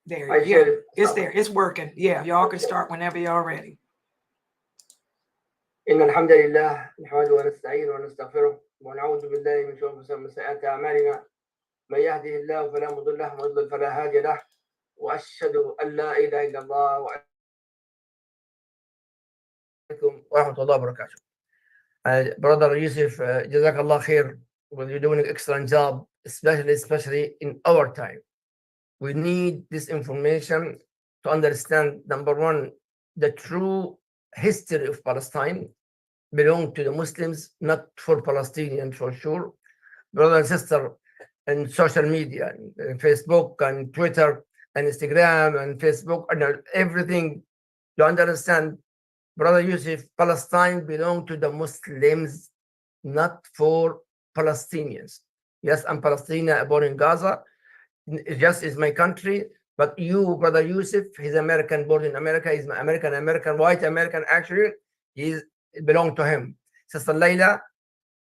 There, Hi, yeah, Sheriff. it's there. It's working. Yeah, y'all can start whenever y'all ready. إن الحمد لله نحمده ونستعينه ونستغفره ونعوذ بالله من شرور أنفسنا ومن سيئات أعمالنا من يهده الله فلا مضل له ومن يضلل فلا هادي له وأشهد أن لا إله إلا الله وعليكم ورحمة الله وبركاته. Brother Yusuf, Jazakallah khair. Well, you're doing an excellent job, especially in our time. We need this information to understand, number one, the true history of Palestine belong to the Muslims, not for Palestinians for sure. Brother and sister, in social media, in Facebook and Twitter and Instagram and Facebook and everything, you understand, Brother Yusuf, Palestine belong to the Muslims, not for Palestinians. Yes, I'm Palestinian, born in Gaza. It just is my country. But you, Brother Yusuf, he's American, born in America. He's American, white American. Actually, it belong to him. Sister Layla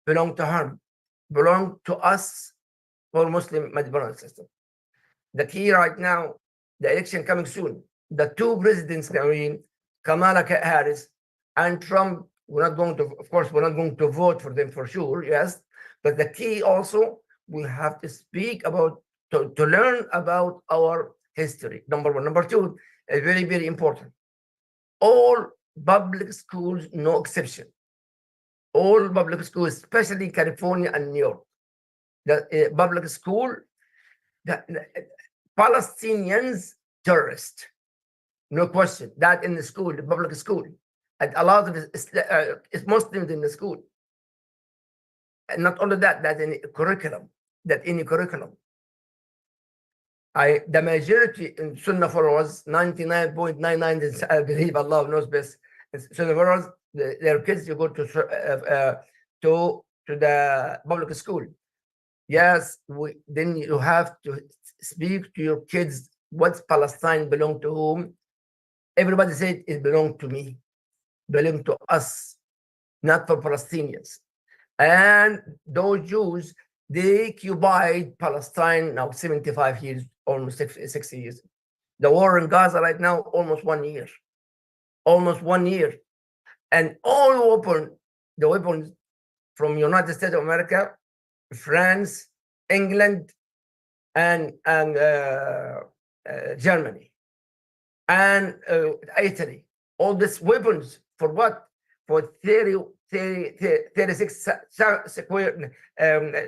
belong to her, belong to us, for Muslim, my brother and sister. The key right now, the election coming soon. The two presidents, I mean, Kamala Harris and Trump, we're not going to, of course, we're not going to vote for them for sure, yes. But the key also, we have to speak about, to learn about our history. Number one. Number two, very, very important. All public schools, no exception. All public schools, especially California and New York, the public school, the Palestinians terrorist, no question. That in the school, the public school, and a lot of it's Muslims in the school. And not only that, that in curriculum, the majority in Sunnahfollowers, 99.99, I believe Allah knows best. Sunnahfollowers, their kids, you go to the public school. Yes, then you have to speak to your kids. What Palestine belong to whom? Everybody said it belong to me, belong to us, not for Palestinians. And those Jews, they occupied Palestine now 75 years, almost 60 years. The war in Gaza right now, almost 1 year. Almost 1 year. And all the weapons from United States of America, France, England, and Germany, and Italy. All these weapons for what? For 36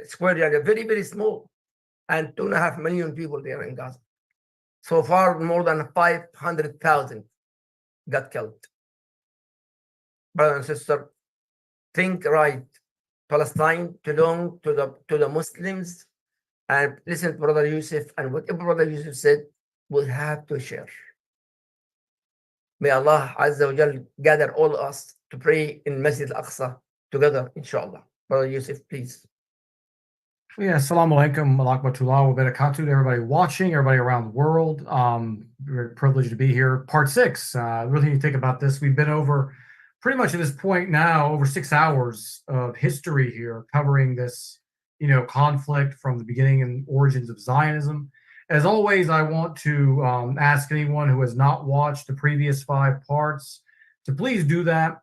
square yard, very, very small, and 2.5 million people there in Gaza. So far, more than 500,000 got killed. Brother and sister, think right. Palestine belong to the Muslims, and listen to Brother Yusuf, and whatever Brother Yusuf said, we'll have to share. May Allah Azza wa Jal gather all of us to pray in Masjid Al-Aqsa together, inshallah. Brother Yusuf, please. Yeah, assalamu alaikum wa rahmatullahi wa barakatuh to everybody watching, everybody around the world. We're privileged to be here. Part 6. Really need to think about this. We've been over pretty much at this point now over 6 hours of history here, covering this, conflict from the beginning and origins of Zionism. As always, I want to ask anyone who has not watched the previous 5 parts to please do that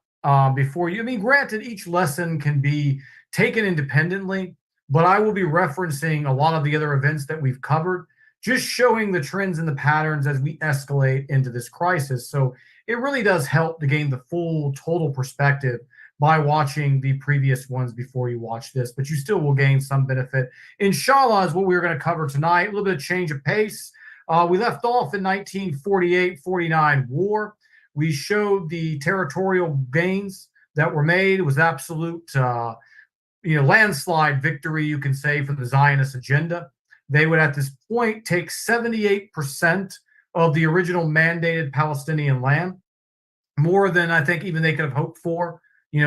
before you. I mean, granted, each lesson can be taken independently, but I will be referencing a lot of the other events that we've covered, just showing the trends and the patterns as we escalate into this crisis. So it really does help to gain the full total perspective by watching the previous ones before you watch this, but you still will gain some benefit. Inshallah is what we're going to cover tonight. A little bit of change of pace. We left off in 1948-49 war. We showed the territorial gains that were made. It was absolute, landslide victory, you can say, for the Zionist agenda. They would, at this point, take 78% of the original mandated Palestinian land, more than I think even they could have hoped for,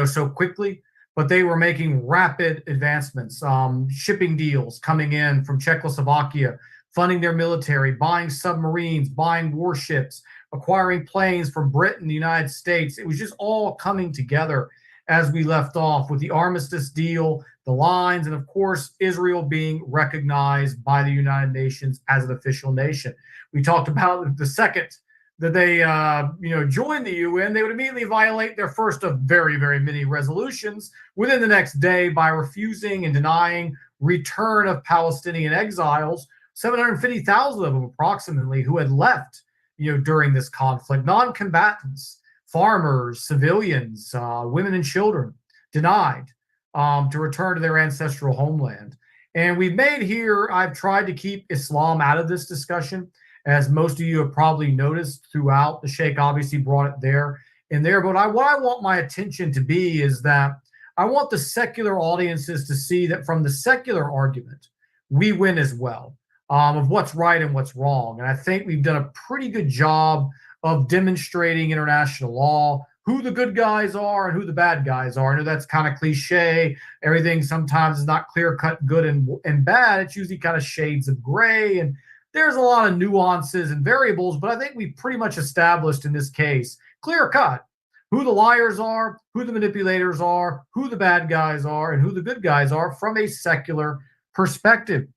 so quickly. But they were making rapid advancements, shipping deals coming in from Czechoslovakia, funding their military, buying submarines, buying warships, acquiring planes from Britain, the United States. It was just all coming together as we left off with the armistice deal, the lines, and of course, Israel being recognized by the United Nations as an official nation. We talked about the second that they joined the UN, they would immediately violate their first of very, very many resolutions within the next day by refusing and denying return of Palestinian exiles, 750,000 of them approximately, who had left during this conflict, non-combatants, farmers, civilians, women and children, denied to return to their ancestral homeland. And we've made here, I've tried to keep Islam out of this discussion, as most of you have probably noticed throughout. The Sheikh obviously brought it there and there. But what I want my attention to be is that I want the secular audiences to see that from the secular argument, we win as well, of what's right and what's wrong. And I think we've done a pretty good job of demonstrating international law, who the good guys are and who the bad guys are. I know that's kind of cliche. Everything sometimes is not clear-cut good and bad. It's usually kind of shades of gray, and there's a lot of nuances and variables, but I think we pretty much established in this case, clear-cut, who the liars are, who the manipulators are, who the bad guys are, and who the good guys are from a secular perspective.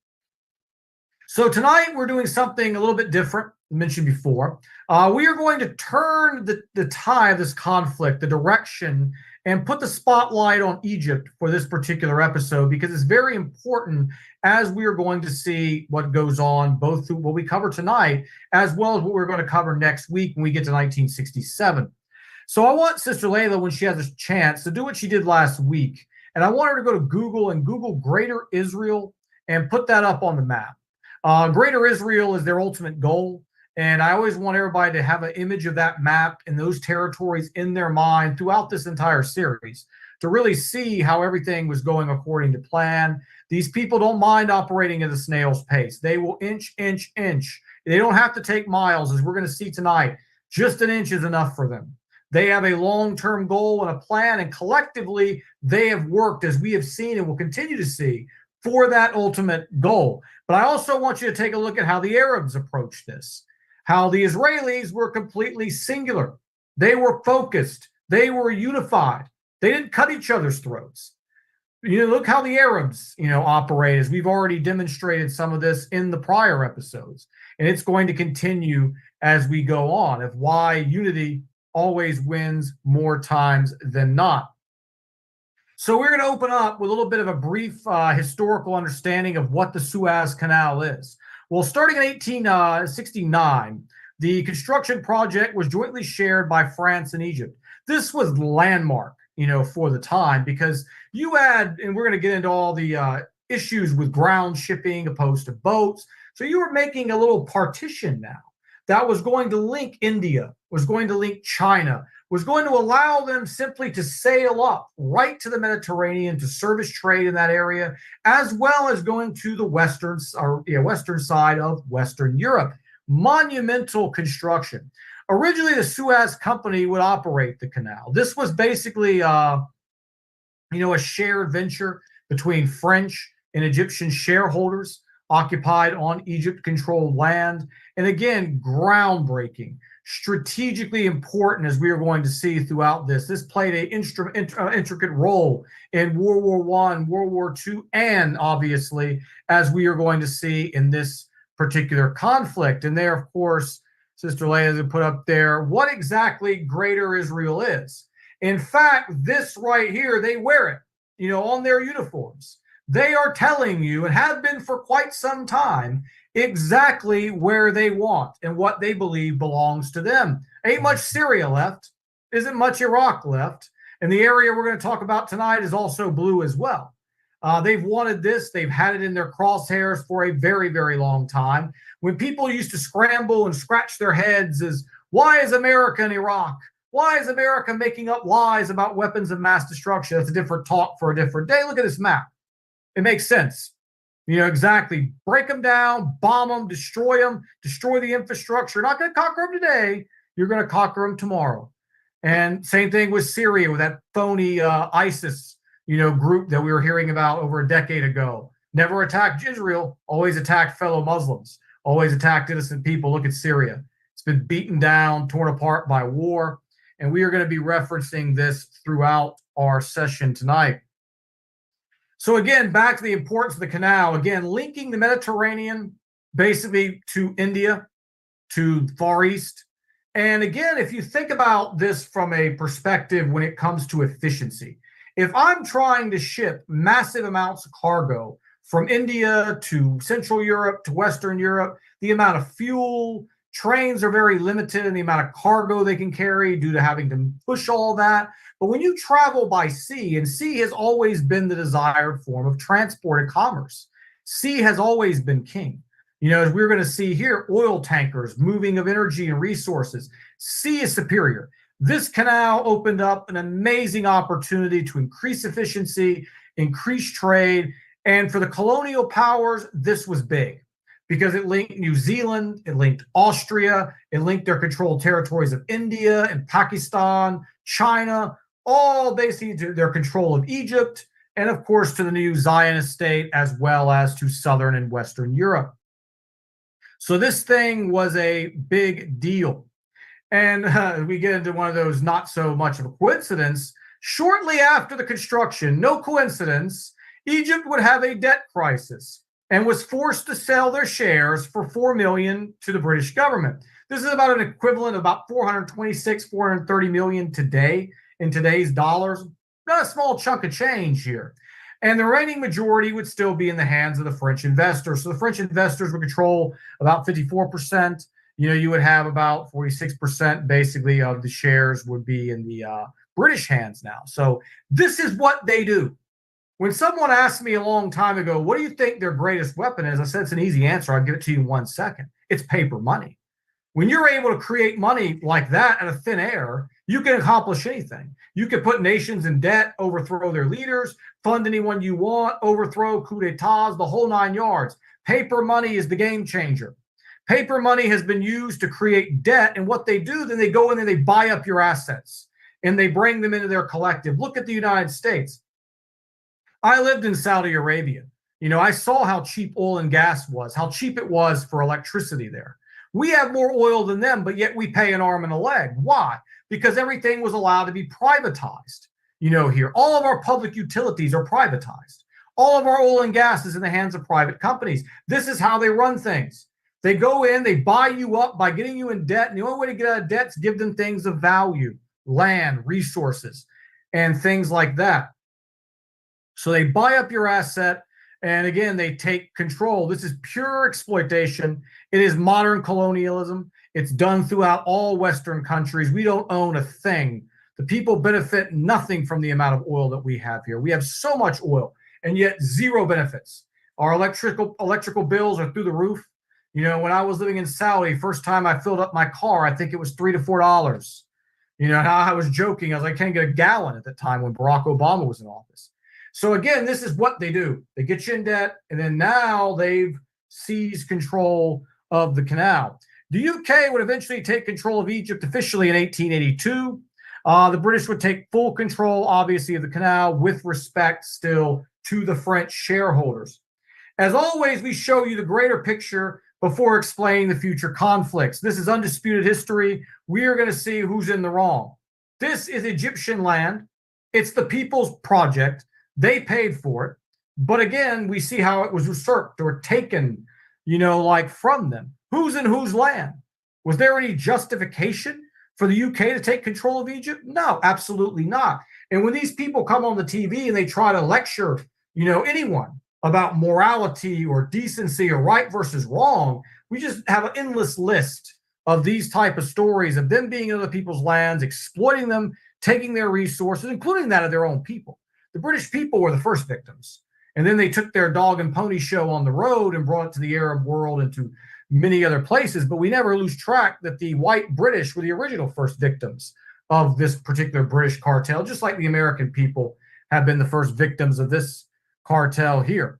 So tonight we're doing something a little bit different, mentioned before. We are going to turn the tide of this conflict, the direction, and put the spotlight on Egypt for this particular episode, because it's very important as we are going to see what goes on, both through what we cover tonight, as well as what we're going to cover next week when we get to 1967. So I want Sister Layla, when she has a chance, to do what she did last week. And I want her to go to Google and Google Greater Israel and put that up on the map. Greater Israel is their ultimate goal. And I always want everybody to have an image of that map and those territories in their mind throughout this entire series to really see how everything was going according to plan. These people don't mind operating at a snail's pace. They will inch, inch, inch. They don't have to take miles, as we're going to see tonight. Just an inch is enough for them. They have a long-term goal and a plan, and collectively they have worked, as we have seen and will continue to see, for that ultimate goal. But I also want you to take a look at how the Arabs approached this. How the Israelis were completely singular. They were focused. They were unified. They didn't cut each other's throats. Look how the Arabs, operate, as we've already demonstrated some of this in the prior episodes. And it's going to continue as we go on, of why unity always wins more times than not. So we're going to open up with a little bit of a brief historical understanding of what the Suez Canal is. Well, starting in 1869, the construction project was jointly shared by France and Egypt. This was landmark, for the time, because you had, and we're going to get into all the issues with ground shipping opposed to boats. So you were making a little partition now that was going to link India, was going to link China, was going to allow them simply to sail up right to the Mediterranean to service trade in that area, as well as going to the western side of Western Europe. Monumental construction. Originally, the Suez Company would operate the canal. This was basically, a shared venture between French and Egyptian shareholders occupied on Egypt-controlled land. And again, groundbreaking. Strategically important, as we are going to see throughout this. This played an intricate role in World War I, World War II, and obviously, as we are going to see in this particular conflict. And there, of course, Sister Leia has put up there what exactly Greater Israel is. In fact, this right here, they wear it, on their uniforms. They are telling you, and have been for quite some time, exactly where they want and what they believe belongs to them. Ain't much Syria left, isn't much Iraq left, and the area we're going to talk about tonight is also blue as well. They've wanted this. They've had it in their crosshairs for a very, very long time. When people used to scramble and scratch their heads as, why is America in Iraq? Why is America making up lies about weapons of mass destruction? That's a different talk for a different day. Look at this map. It makes sense. Exactly. Break them down, bomb them, destroy the infrastructure. You're not going to conquer them today. You're going to conquer them tomorrow. And same thing with Syria, with that phony ISIS, group that we were hearing about over a decade ago. Never attacked Israel, always attacked fellow Muslims, always attacked innocent people. Look at Syria. It's been beaten down, torn apart by war. And we are going to be referencing this throughout our session tonight. So again, back to the importance of the canal, again, linking the Mediterranean basically to India, to Far East. And again, if you think about this from a perspective when it comes to efficiency, if I'm trying to ship massive amounts of cargo from India to Central Europe to Western Europe, the amount of fuel, trains are very limited in the amount of cargo they can carry due to having to push all that. But when you travel by sea, and sea has always been the desired form of transport and commerce, sea has always been king. You know, as we're going to see here, oil tankers, moving of energy and resources, sea is superior. This canal opened up an amazing opportunity to increase efficiency, increase trade, and for the colonial powers, this was big because it linked New Zealand, it linked Austria, it linked their controlled territories of India and Pakistan, China, all basically to their control of Egypt, and of course to the new Zionist state, as well as to Southern and Western Europe. So this thing was a big deal. And we get into one of those not so much of a coincidence. Shortly after the construction, no coincidence, Egypt would have a debt crisis and was forced to sell their shares for $4 million to the British government. This is about an equivalent of about 430 million today in today's dollars. Not a small chunk of change here. And the remaining majority would still be in the hands of the French investors. So the French investors would control about 54%. You know, you would have about 46% basically of the shares would be in the British hands now. So this is what they do. When someone asked me a long time ago, what do you think their greatest weapon is? I said, it's an easy answer. I'll give it to you in 1 second. It's paper money. When you're able to create money like that out of thin air, you can accomplish anything. You can put nations in debt, overthrow their leaders, fund anyone you want, overthrow coup d'etats, the whole 9 yards. Paper money is the game changer. Paper money has been used to create debt, and what they do, then they go in and they buy up your assets, and they bring them into their collective. Look at the United States. I lived in Saudi Arabia. You know, I saw how cheap oil and gas was, how cheap it was for electricity there. We have more oil than them, but yet we pay an arm and a leg. Why? Because everything was allowed to be privatized. You know, here, all of our public utilities are privatized. All of our oil and gas is in the hands of private companies. This is how they run things. They go in, they buy you up by getting you in debt. And the only way to get out of debt is give them things of value, land, resources, and things like that. So they buy up your asset. And again, they take control. This is pure exploitation. It is modern colonialism. It's done throughout all Western countries. We don't own a thing. The people benefit nothing from the amount of oil that we have here. We have so much oil and yet zero benefits. Our electrical bills are through the roof. You know, when I was living in Saudi, first time I filled up my car, I think it was $3 to $4. You know, I was joking. I was like, I can't get a gallon at the time when Barack Obama was in office. So again, this is what they do. They get you in debt, and then now they've seized control of the canal. The UK would eventually take control of Egypt officially in 1882. The British would take full control, obviously, of the canal with respect still to the French shareholders. As always, we show you the greater picture before explaining the future conflicts. This is undisputed history. We are going to see who's in the wrong. This is Egyptian land. It's the people's project. They paid for it. But again, we see how it was usurped or taken, you know, like from them. Who's in whose land? Was there any justification for the UK to take control of Egypt? No, absolutely not. And when these people come on the TV and they try to lecture, you know, anyone about morality or decency or right versus wrong, we just have an endless list of these type of stories of them being in other people's lands, exploiting them, taking their resources, including that of their own people. The British people were the first victims. And then they took their dog and pony show on the road and brought it to the Arab world and to many other places. But we never lose track that the white British were the original first victims of this particular British cartel, just like the American people have been the first victims of this cartel here.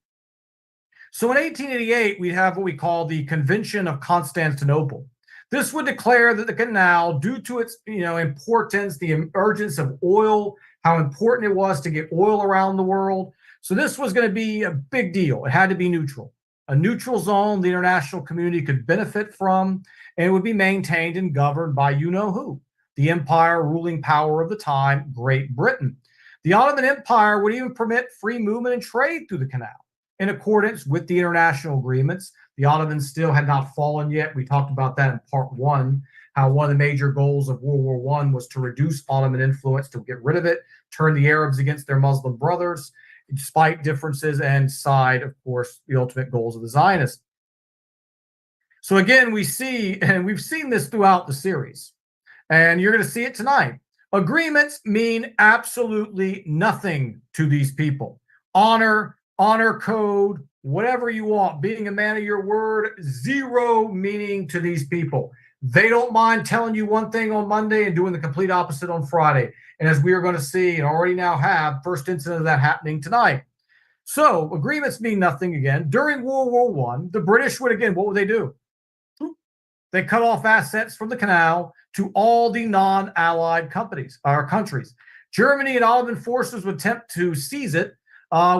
So in 1888, we have what we call the Convention of Constantinople. This would declare that the canal, due to its importance, the emergence of oil, how important it was to get oil around the world. So this was going to be a big deal. It had to be neutral. A neutral zone the international community could benefit from, and it would be maintained and governed by you-know-who, the empire ruling power of the time, Great Britain. The Ottoman Empire would even permit free movement and trade through the canal in accordance with the international agreements. The Ottomans still had not fallen yet. We talked about that in part 1, how one of the major goals of World War I was to reduce Ottoman influence, to get rid of it, turn the Arabs against their Muslim brothers, despite differences, and side, of course, the ultimate goals of the Zionists. So again, we see, and we've seen this throughout the series, and you're going to see it tonight. Agreements mean absolutely nothing to these people. Honor code, whatever you want, being a man of your word, zero meaning to these people. They don't mind telling you one thing on Monday and doing the complete opposite on Friday. And as we are going to see, and already now have, first incident of that happening tonight. So agreements mean nothing again. During World War I, the British would, again, what would they do? They cut off assets from the canal to all the non-allied countries. Germany and Ottoman forces would attempt to seize it,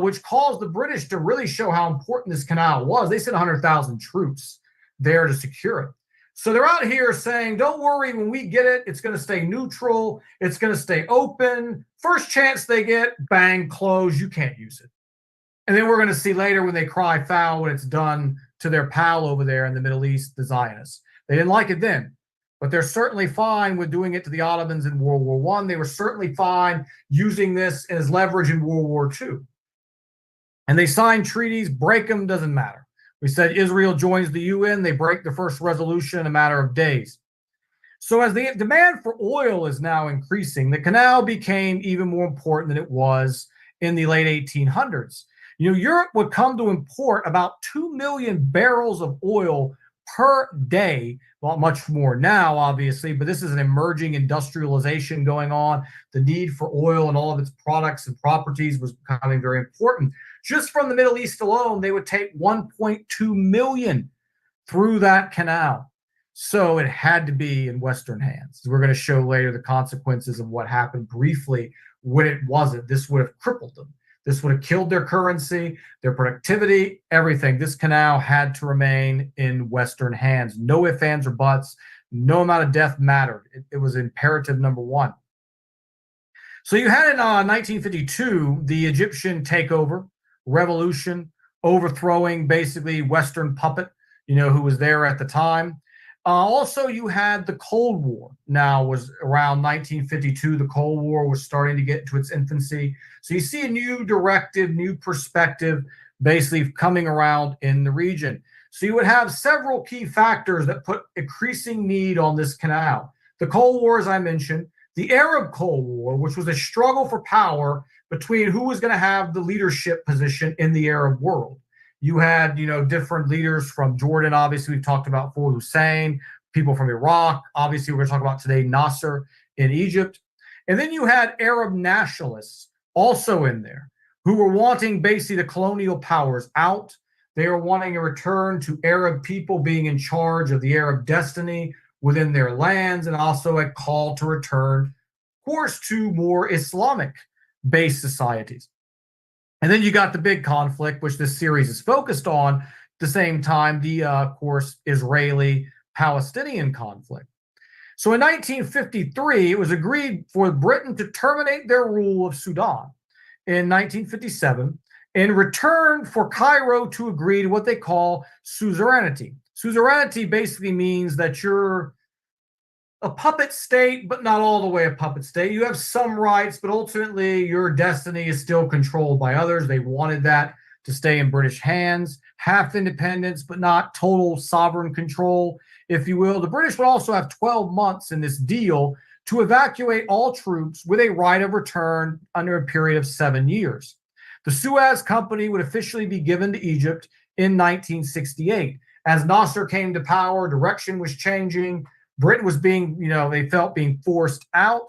which caused the British to really show how important this canal was. They sent 100,000 troops there to secure it. So they're out here saying, don't worry, when we get it, it's going to stay neutral. It's going to stay open. First chance they get, bang, close. You can't use it. And then we're going to see later when they cry foul when it's done to their pal over there in the Middle East, the Zionists. They didn't like it then, but they're certainly fine with doing it to the Ottomans in World War I. They were certainly fine using this as leverage in World War II. And they signed treaties, break them, doesn't matter. We said Israel joins the UN, they break the first resolution in a matter of days. So as the demand for oil is now increasing, the canal became even more important than it was in the late 1800s. You know, Europe would come to import about 2 million barrels of oil per day. Well, much more now, obviously, but this is an emerging industrialization going on. The need for oil and all of its products and properties was becoming very important. Just from the Middle East alone, they would take 1.2 million through that canal. So it had to be in Western hands. We're going to show later the consequences of what happened briefly when it wasn't. This would have crippled them. This would have killed their currency, their productivity, everything. This canal had to remain in Western hands. No ifs, ands, or buts. No amount of death mattered. It was imperative number one. So you had in 1952 the Egyptian takeover, revolution, overthrowing basically Western puppet, who was there at the time. Also, you had the Cold War. Now was around 1952. The Cold War was starting to get into its infancy. So you see a new directive, new perspective, basically coming around in the region. So you would have several key factors that put increasing need on this canal. The Cold War, as I mentioned, the Arab Cold War, which was a struggle for power between who was going to have the leadership position in the Arab world. You had, different leaders from Jordan. Obviously, we've talked about Saddam Hussein, people from Iraq. Obviously, we're going to talk about today Nasser in Egypt. And then you had Arab nationalists also in there who were wanting basically the colonial powers out. They were wanting a return to Arab people being in charge of the Arab destiny within their lands, and also a call to return, of course, to more Islamic-based societies. And then you got the big conflict, which this series is focused on, at the same time, the, of course, Israeli-Palestinian conflict. So in 1953, it was agreed for Britain to terminate their rule of Sudan in 1957 in return for Cairo to agree to what they call suzerainty. Suzerainty basically means that you're a puppet state, but not all the way a puppet state. You have some rights, but ultimately your destiny is still controlled by others. They wanted that to stay in British hands, half independence, but not total sovereign control, if you will. The British would also have 12 months in this deal to evacuate all troops with a right of return under a period of 7 years. The Suez Company would officially be given to Egypt in 1968. As Nasser came to power, direction was changing. Britain was being, they felt being forced out.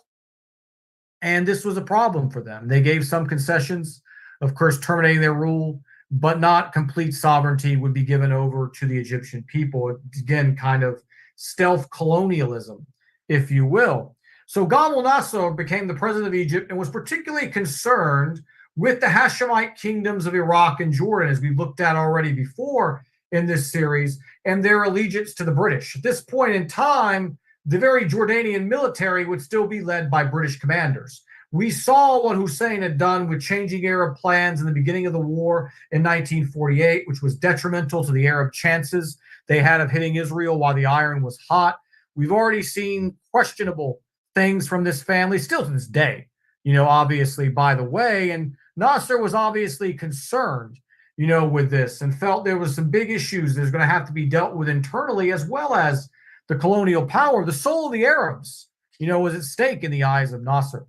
And this was a problem for them. They gave some concessions, of course, terminating their rule, but not complete sovereignty would be given over to the Egyptian people. Again, kind of stealth colonialism, if you will. So Gamal Nasser became the president of Egypt and was particularly concerned with the Hashemite kingdoms of Iraq and Jordan, as we've looked at already before in this series, and their allegiance to the British. At this point in time, the very Jordanian military would still be led by British commanders. We saw what Hussein had done with changing Arab plans in the beginning of the war in 1948, which was detrimental to the Arab chances they had of hitting Israel while the iron was hot. We've already seen questionable things from this family, still to this day, obviously, by the way. And Nasser was obviously concerned, with this and felt there was some big issues that's going to have to be dealt with internally, as well as the colonial power. The soul of the Arabs, was at stake in the eyes of Nasser.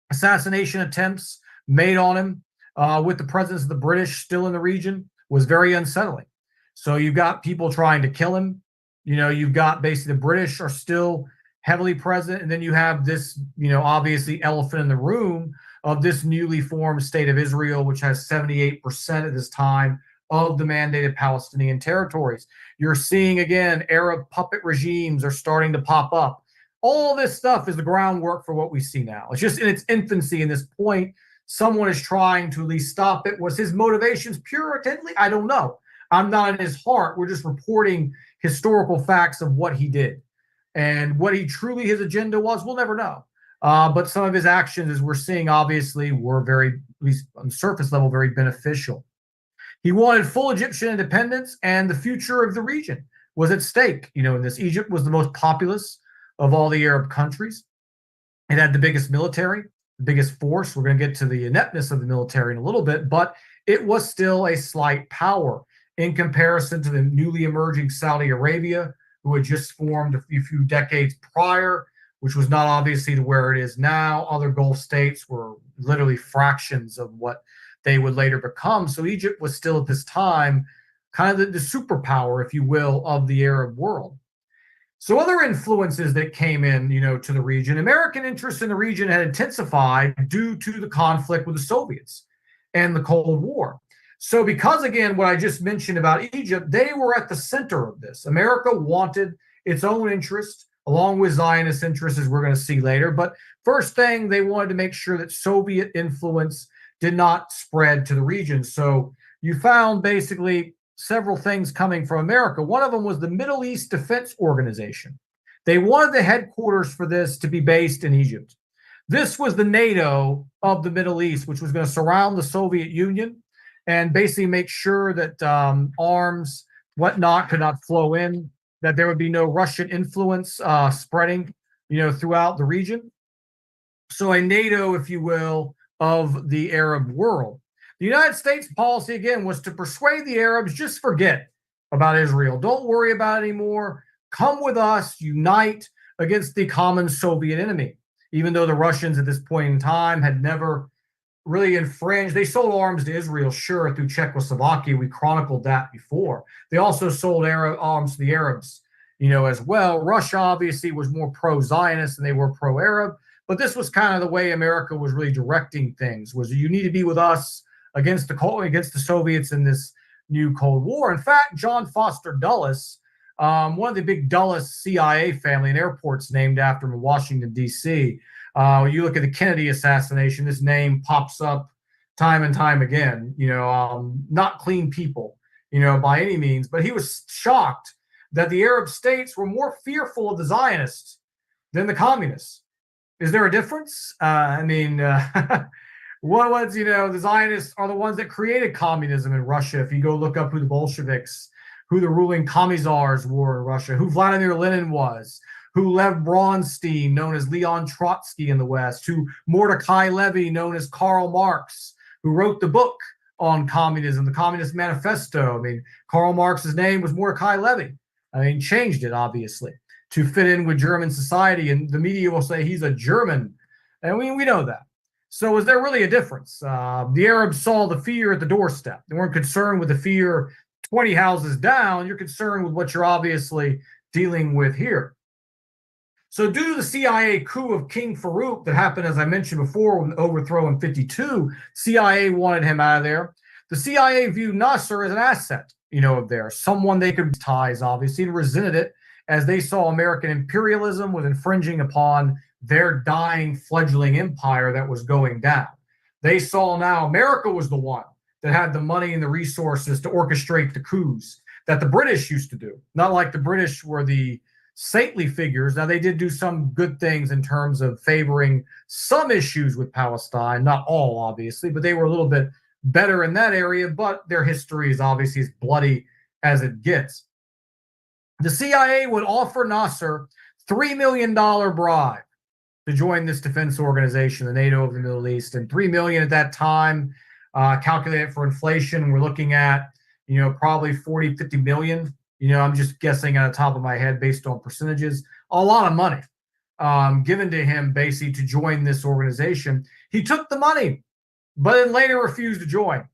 Assassination attempts made on him with the presence of the British still in the region was very unsettling. So you've got people trying to kill him. You've got basically the British are still heavily present. And then you have this, obviously elephant in the room of this newly formed state of Israel, which has 78% at this time of the mandated Palestinian territories. You're seeing, again, Arab puppet regimes are starting to pop up. All this stuff is the groundwork for what we see now. It's just in its infancy in this point. Someone is trying to at least stop it. Was his motivations pure intently? I don't know. I'm not in his heart. We're just reporting historical facts of what he did. And what he truly, his agenda was, we'll never know. But some of his actions, as we're seeing, obviously, were very, at least on the surface level, very beneficial. He wanted full Egyptian independence, and the future of the region was at stake. In this, Egypt was the most populous of all the Arab countries. It had the biggest military, the biggest force. We're going to get to the ineptness of the military in a little bit, but it was still a slight power in comparison to the newly emerging Saudi Arabia, who had just formed a few decades prior, which was not obviously to where it is now. Other Gulf states were literally fractions of what they would later become. So Egypt was still at this time kind of the superpower, if you will, of the Arab world. So other influences that came in, to the region, American interest in the region had intensified due to the conflict with the Soviets and the Cold War. So because, again, what I just mentioned about Egypt, they were at the center of this. America wanted its own interest, along with Zionist interests, as we're going to see later. But first thing, they wanted to make sure that Soviet influence did not spread to the region. So you found basically several things coming from America. One of them was the Middle East Defense Organization. They wanted the headquarters for this to be based in Egypt. This was the NATO of the Middle East, which was going to surround the Soviet Union and basically make sure that arms, whatnot, could not flow in, that there would be no Russian influence spreading, throughout the region. So a NATO, if you will, of the Arab world. The United States policy, again, was to persuade the Arabs, just forget about Israel. Don't worry about it anymore. Come with us, unite against the common Soviet enemy. Even though the Russians at this point in time had never really infringed. They sold arms to Israel, sure, through Czechoslovakia. We chronicled that before. They also sold arms to the Arabs, as well. Russia obviously was more pro-Zionist than they were pro-Arab. But this was kind of the way America was really directing things, was you need to be with us against the Soviets in this new Cold War. In fact, John Foster Dulles, one of the big Dulles CIA family, an airport's named after him in Washington, D.C. You look at the Kennedy assassination, this name pops up time and time again, not clean people, by any means. But he was shocked that the Arab states were more fearful of the Zionists than the communists. Is there a difference? What was, the Zionists are the ones that created communism in Russia. If you go look up who the Bolsheviks, who the ruling commissars were in Russia, who Vladimir Lenin was, who Lev Bronstein, known as Leon Trotsky in the West, who Mordecai Levy, known as Karl Marx, who wrote the book on communism, the Communist Manifesto. Karl Marx's name was Mordecai Levy. Changed it, obviously, to fit in with German society. And the media will say he's a German. And we know that. So is there really a difference? The Arabs saw the fear at the doorstep. They weren't concerned with the fear 20 houses down. You're concerned with what you're obviously dealing with here. So due to the CIA coup of King Farouk that happened, as I mentioned before, with the overthrow in 52, CIA wanted him out of there. The CIA viewed Nasser as an asset, of theirs, someone they could ties, obviously, and resented it as they saw American imperialism was infringing upon their dying, fledgling empire that was going down. They saw now America was the one that had the money and the resources to orchestrate the coups that the British used to do. Not like the British were the saintly figures. Now, they did do some good things in terms of favoring some issues with Palestine, not all, obviously, but they were a little bit better in that area, but their history is obviously as bloody as it gets. The CIA would offer Nasser $3 million bribe to join this defense organization, the NATO of the Middle East, and $3 million at that time, calculated for inflation, we're looking at, probably 40, 50 million. I'm just guessing on the top of my head based on percentages. A lot of money given to him basically to join this organization. He took the money, but then later refused to join.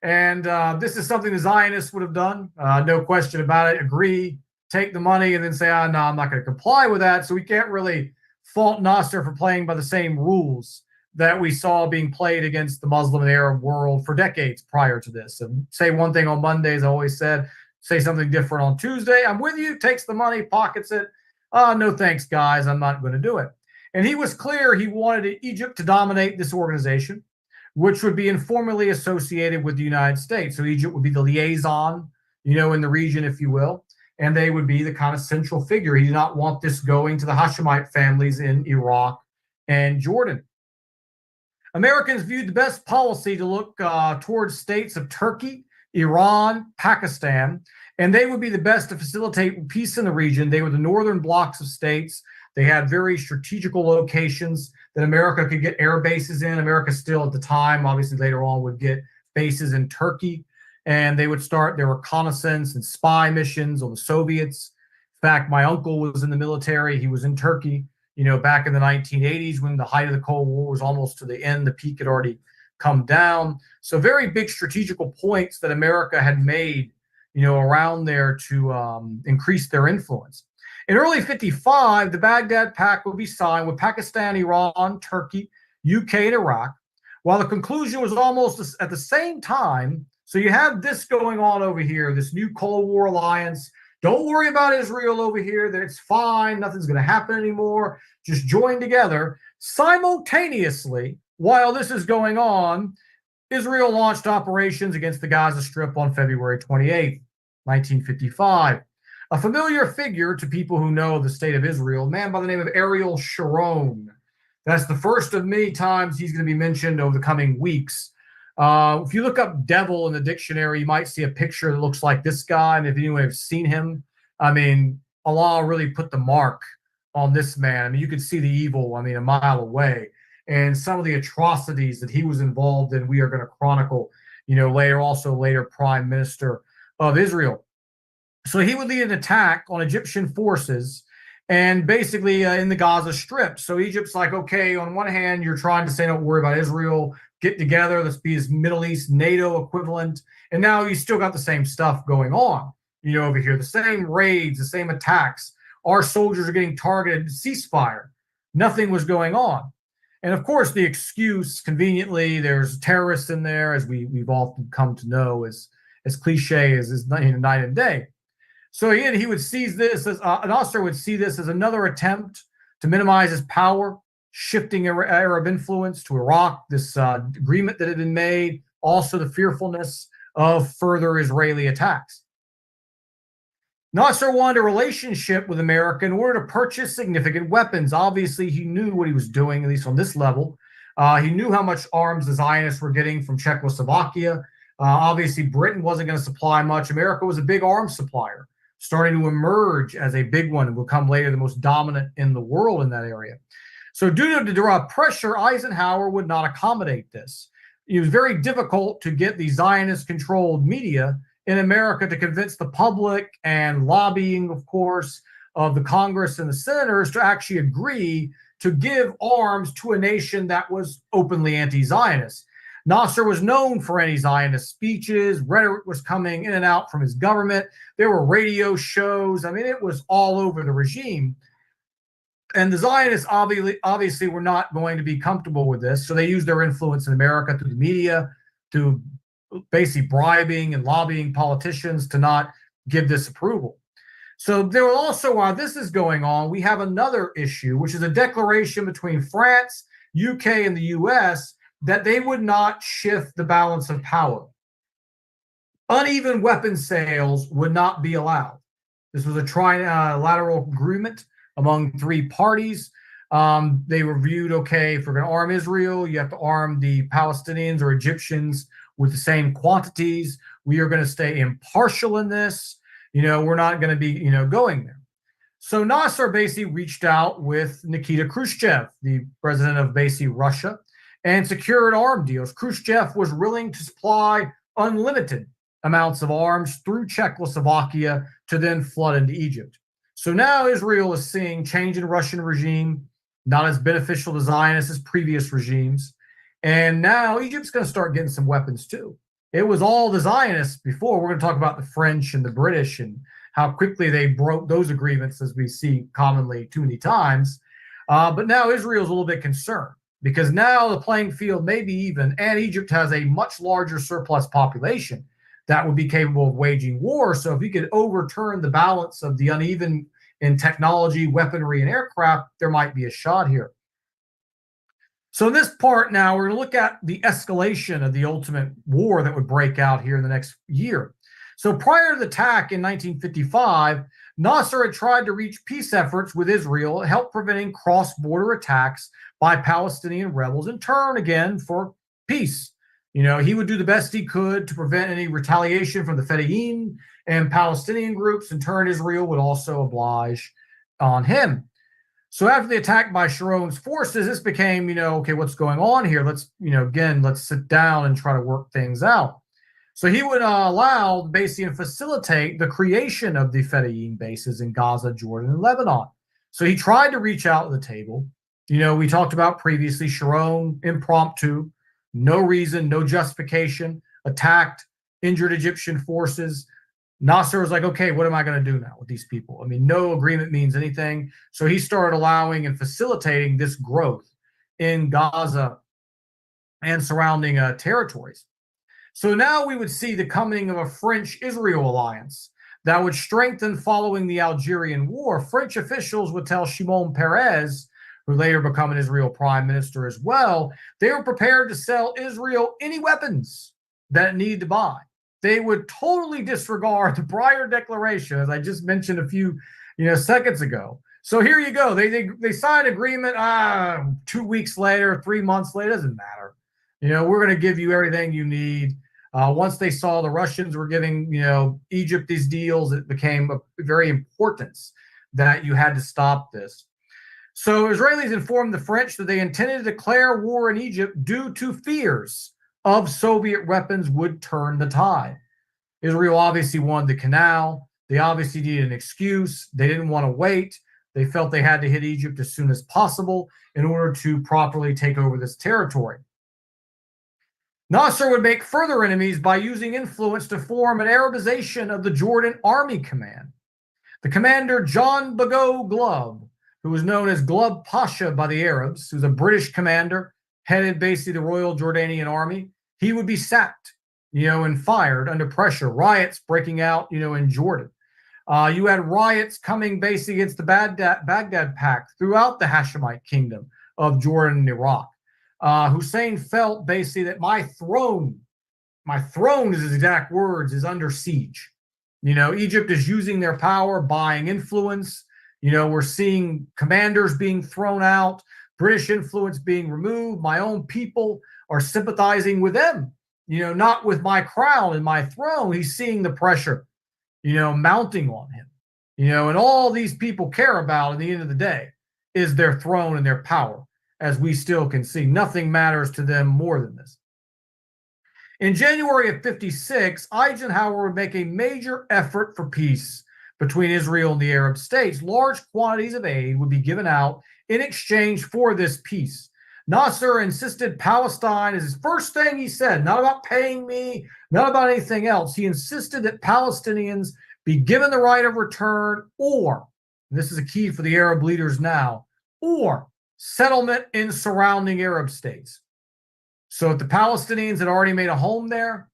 And this is something the Zionists would have done, no question about it. Agree, take the money, and then say, no, I'm not going to comply with that. So we can't really fault Nasser for playing by the same rules that we saw being played against the Muslim and Arab world for decades prior to this. And say one thing on Mondays, I always said, say something different on Tuesday. I'm with you, takes the money, pockets it. No thanks, guys. I'm not going to do it. And he was clear he wanted Egypt to dominate this organization, which would be informally associated with the United States. So Egypt would be the liaison, in the region, if you will, and they would be the kind of central figure. He did not want this going to the Hashemite families in Iraq and Jordan. Americans viewed the best policy to look towards states of Turkey, Iran, Pakistan, and they would be the best to facilitate peace in the region. They were the northern blocks of states. They had very strategical locations that America could get air bases in. America still at the time, obviously later on, would get bases in Turkey, and they would start their reconnaissance and spy missions on the Soviets. In fact, my uncle was in the military. He was in Turkey, back in the 1980s when the height of the Cold War was almost to the end. The peak had already come down. So very big strategical points that America had made, around there to increase their influence. In early 55, the Baghdad Pact would be signed with Pakistan, Iran, Turkey, UK, and Iraq, while the conclusion was almost at the same time. So you have this going on over here, this new Cold War alliance. Don't worry about Israel over here, that it's fine, nothing's going to happen anymore. Just join together. Simultaneously, while this is going on, Israel launched operations against the Gaza Strip on February 28, 1955. A familiar figure to people who know the state of Israel, a man by the name of Ariel Sharon. That's the first of many times he's going to be mentioned over the coming weeks. If you look up devil in the dictionary, you might see a picture that looks like this guy. And if anyone has seen him, Allah really put the mark on this man. You could see the evil, a mile away. And some of the atrocities that he was involved in, we are going to chronicle, later, also later Prime Minister of Israel. So he would lead an attack on Egyptian forces and basically in the Gaza Strip. So Egypt's like, okay, on one hand, you're trying to say, don't worry about Israel, get together, let's be his Middle East NATO equivalent. And now you still got the same stuff going on, over here, the same raids, the same attacks. Our soldiers are getting targeted, ceasefire. Nothing was going on. And of course, the excuse, conveniently, there's terrorists in there, as we've often come to know, as cliche as night and day. So again, he would see this as Nasser would see this as another attempt to minimize his power, shifting Arab influence to Iraq, this agreement that had been made, also the fearfulness of further Israeli attacks. Nasser wanted a relationship with America in order to purchase significant weapons. Obviously, he knew what he was doing, at least on this level. He knew how much arms the Zionists were getting from Czechoslovakia. Obviously, Britain wasn't going to supply much. America was a big arms supplier, starting to emerge as a big one and become later the most dominant in the world in that area. So due to the pressure, Eisenhower would not accommodate this. It was very difficult to get the Zionist-controlled media in America to convince the public and lobbying, of course, of the Congress and the senators to actually agree to give arms to a nation that was openly anti-Zionist. Nasser was known for anti-Zionist speeches. Rhetoric was coming in and out from his government. There were radio shows. It was all over the regime. And the Zionists obviously were not going to be comfortable with this. So they used their influence in America through the media to basically bribing and lobbying politicians to not give this approval. So there will also, while this is going on, we have another issue, which is a declaration between France, UK, and the US that they would not shift the balance of power. Uneven weapon sales would not be allowed. This was a trilateral agreement among three parties. They reviewed, okay, if we're going to arm Israel, you have to arm the Palestinians or Egyptians with the same quantities. We are going to stay impartial in this. We're not going to be, going there. So Nasser basically reached out with Nikita Khrushchev, the president of basically Russia, and secured arm deals. Khrushchev was willing to supply unlimited amounts of arms through Czechoslovakia to then flood into Egypt. So now Israel is seeing change in Russian regime, not as beneficial to Zionists as previous regimes. And now Egypt's going to start getting some weapons too. It was all the Zionists before. We're going to talk about the French and the British and how quickly they broke those agreements, as we see commonly too many times. But now Israel's a little bit concerned because now the playing field may be even, and Egypt has a much larger surplus population that would be capable of waging war. So if you could overturn the balance of the uneven in technology, weaponry, and aircraft, there might be a shot here. So in this part now, we're going to look at the escalation of the ultimate war that would break out here in the next year. So prior to the attack in 1955, Nasser had tried to reach peace efforts with Israel, help preventing cross-border attacks by Palestinian rebels, in turn again for peace. He would do the best he could to prevent any retaliation from the Fedayeen and Palestinian groups. In turn, Israel would also oblige on him. So after the attack by Sharon's forces, this became, okay, what's going on here? Let's sit down and try to work things out. So he would allow, basically, and facilitate the creation of the Fedayeen bases in Gaza, Jordan, and Lebanon. So he tried to reach out to the table. We talked about previously, Sharon, impromptu, no reason, no justification, attacked, injured Egyptian forces. Nasser was like, okay, what am I going to do now with these people? No agreement means anything. So he started allowing and facilitating this growth in Gaza and surrounding territories. So now we would see the coming of a French-Israel alliance that would strengthen following the Algerian War. French officials would tell Shimon Peres, who later became an Israel prime minister as well, they were prepared to sell Israel any weapons that it needed to buy. They would totally disregard the prior declaration, as I just mentioned a few seconds ago. So here you go. They signed agreement 2 weeks later, 3 months later, doesn't matter. We're going to give you everything you need. Once they saw the Russians were giving, Egypt these deals, it became very important that you had to stop this. So Israelis informed the French that they intended to declare war in Egypt due to fears of Soviet weapons would turn the tide. Israel obviously wanted the canal. They obviously needed an excuse. They didn't want to wait. They felt they had to hit Egypt as soon as possible in order to properly take over this territory. Nasser would make further enemies by using influence to form an Arabization of the Jordan Army Command. The commander, John Bagot Glub, who was known as Glub Pasha by the Arabs, who's a British commander, headed basically the Royal Jordanian Army, he would be sacked, and fired under pressure, riots breaking out, in Jordan. You had riots coming basically against the Baghdad Pact throughout the Hashemite kingdom of Jordan and Iraq. Hussein felt basically that my throne is his exact words, is under siege. Egypt is using their power, buying influence. We're seeing commanders being thrown out, British influence being removed. My own people are sympathizing with them, not with my crown and my throne. He's seeing the pressure, mounting on him, and all these people care about at the end of the day is their throne and their power. As we still can see, nothing matters to them more than this. In January of 56, Eisenhower would make a major effort for peace between Israel and the Arab states. Large quantities of aid would be given out in exchange for this peace. Nasser insisted Palestine is his first thing he said, not about paying me, not about anything else. He insisted that Palestinians be given the right of return, or, and this is a key for the Arab leaders now, or settlement in surrounding Arab states. So if the Palestinians had already made a home there,